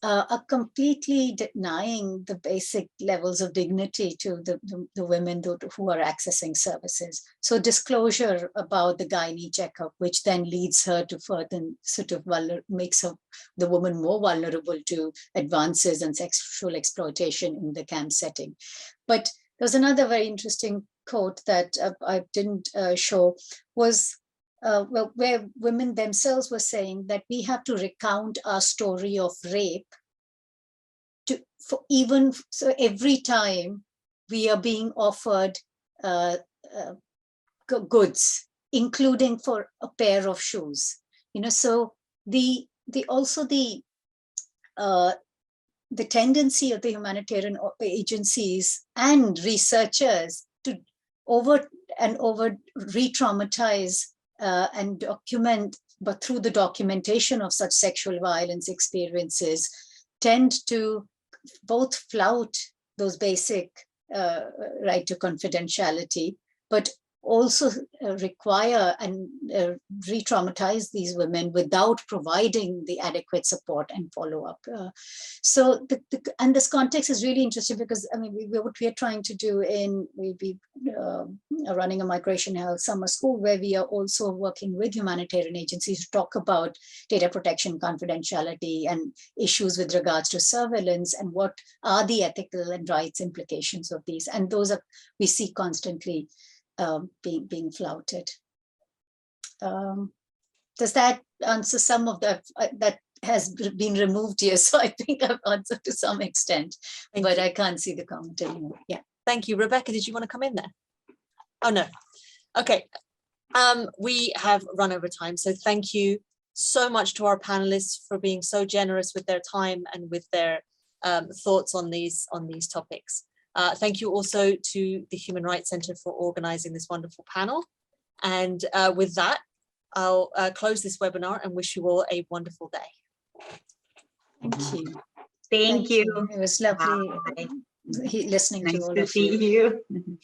are completely denying the basic levels of dignity to the women who are accessing services. So disclosure about the gynae checkup, which then leads her to further sort of makes the woman more vulnerable to advances and sexual exploitation in the camp setting. But there's another very interesting quote that I didn't show, was where women themselves were saying that we have to recount our story of rape so every time we are being offered goods, including for a pair of shoes. So the tendency of the humanitarian agencies and researchers to over re-traumatize and document, but through the documentation of such sexual violence experiences, tend to both flout those basic right to confidentiality, but also require and re-traumatize these women without providing the adequate support and follow-up. So, and this context is really interesting because, I mean, what we are trying to do we'll be running a migration health summer school where we are also working with humanitarian agencies to talk about data protection, confidentiality, and issues with regards to surveillance and what are the ethical and rights implications of these. And those are, we see constantly being flouted. Does that answer some of that that has been removed here? So I think I've answered to some extent, but I can't see the comment anymore. Yeah. Thank you. Rebecca, did you want to come in there? Oh, no. Okay. We have run over time. So thank you so much to our panelists for being so generous with their time and with their thoughts on these topics. Thank you also to the Human Rights Centre for organising this wonderful panel. And with that, I'll close this webinar and wish you all a wonderful day. Thank you. Thank you. It was lovely listening nice to all to of see you. you.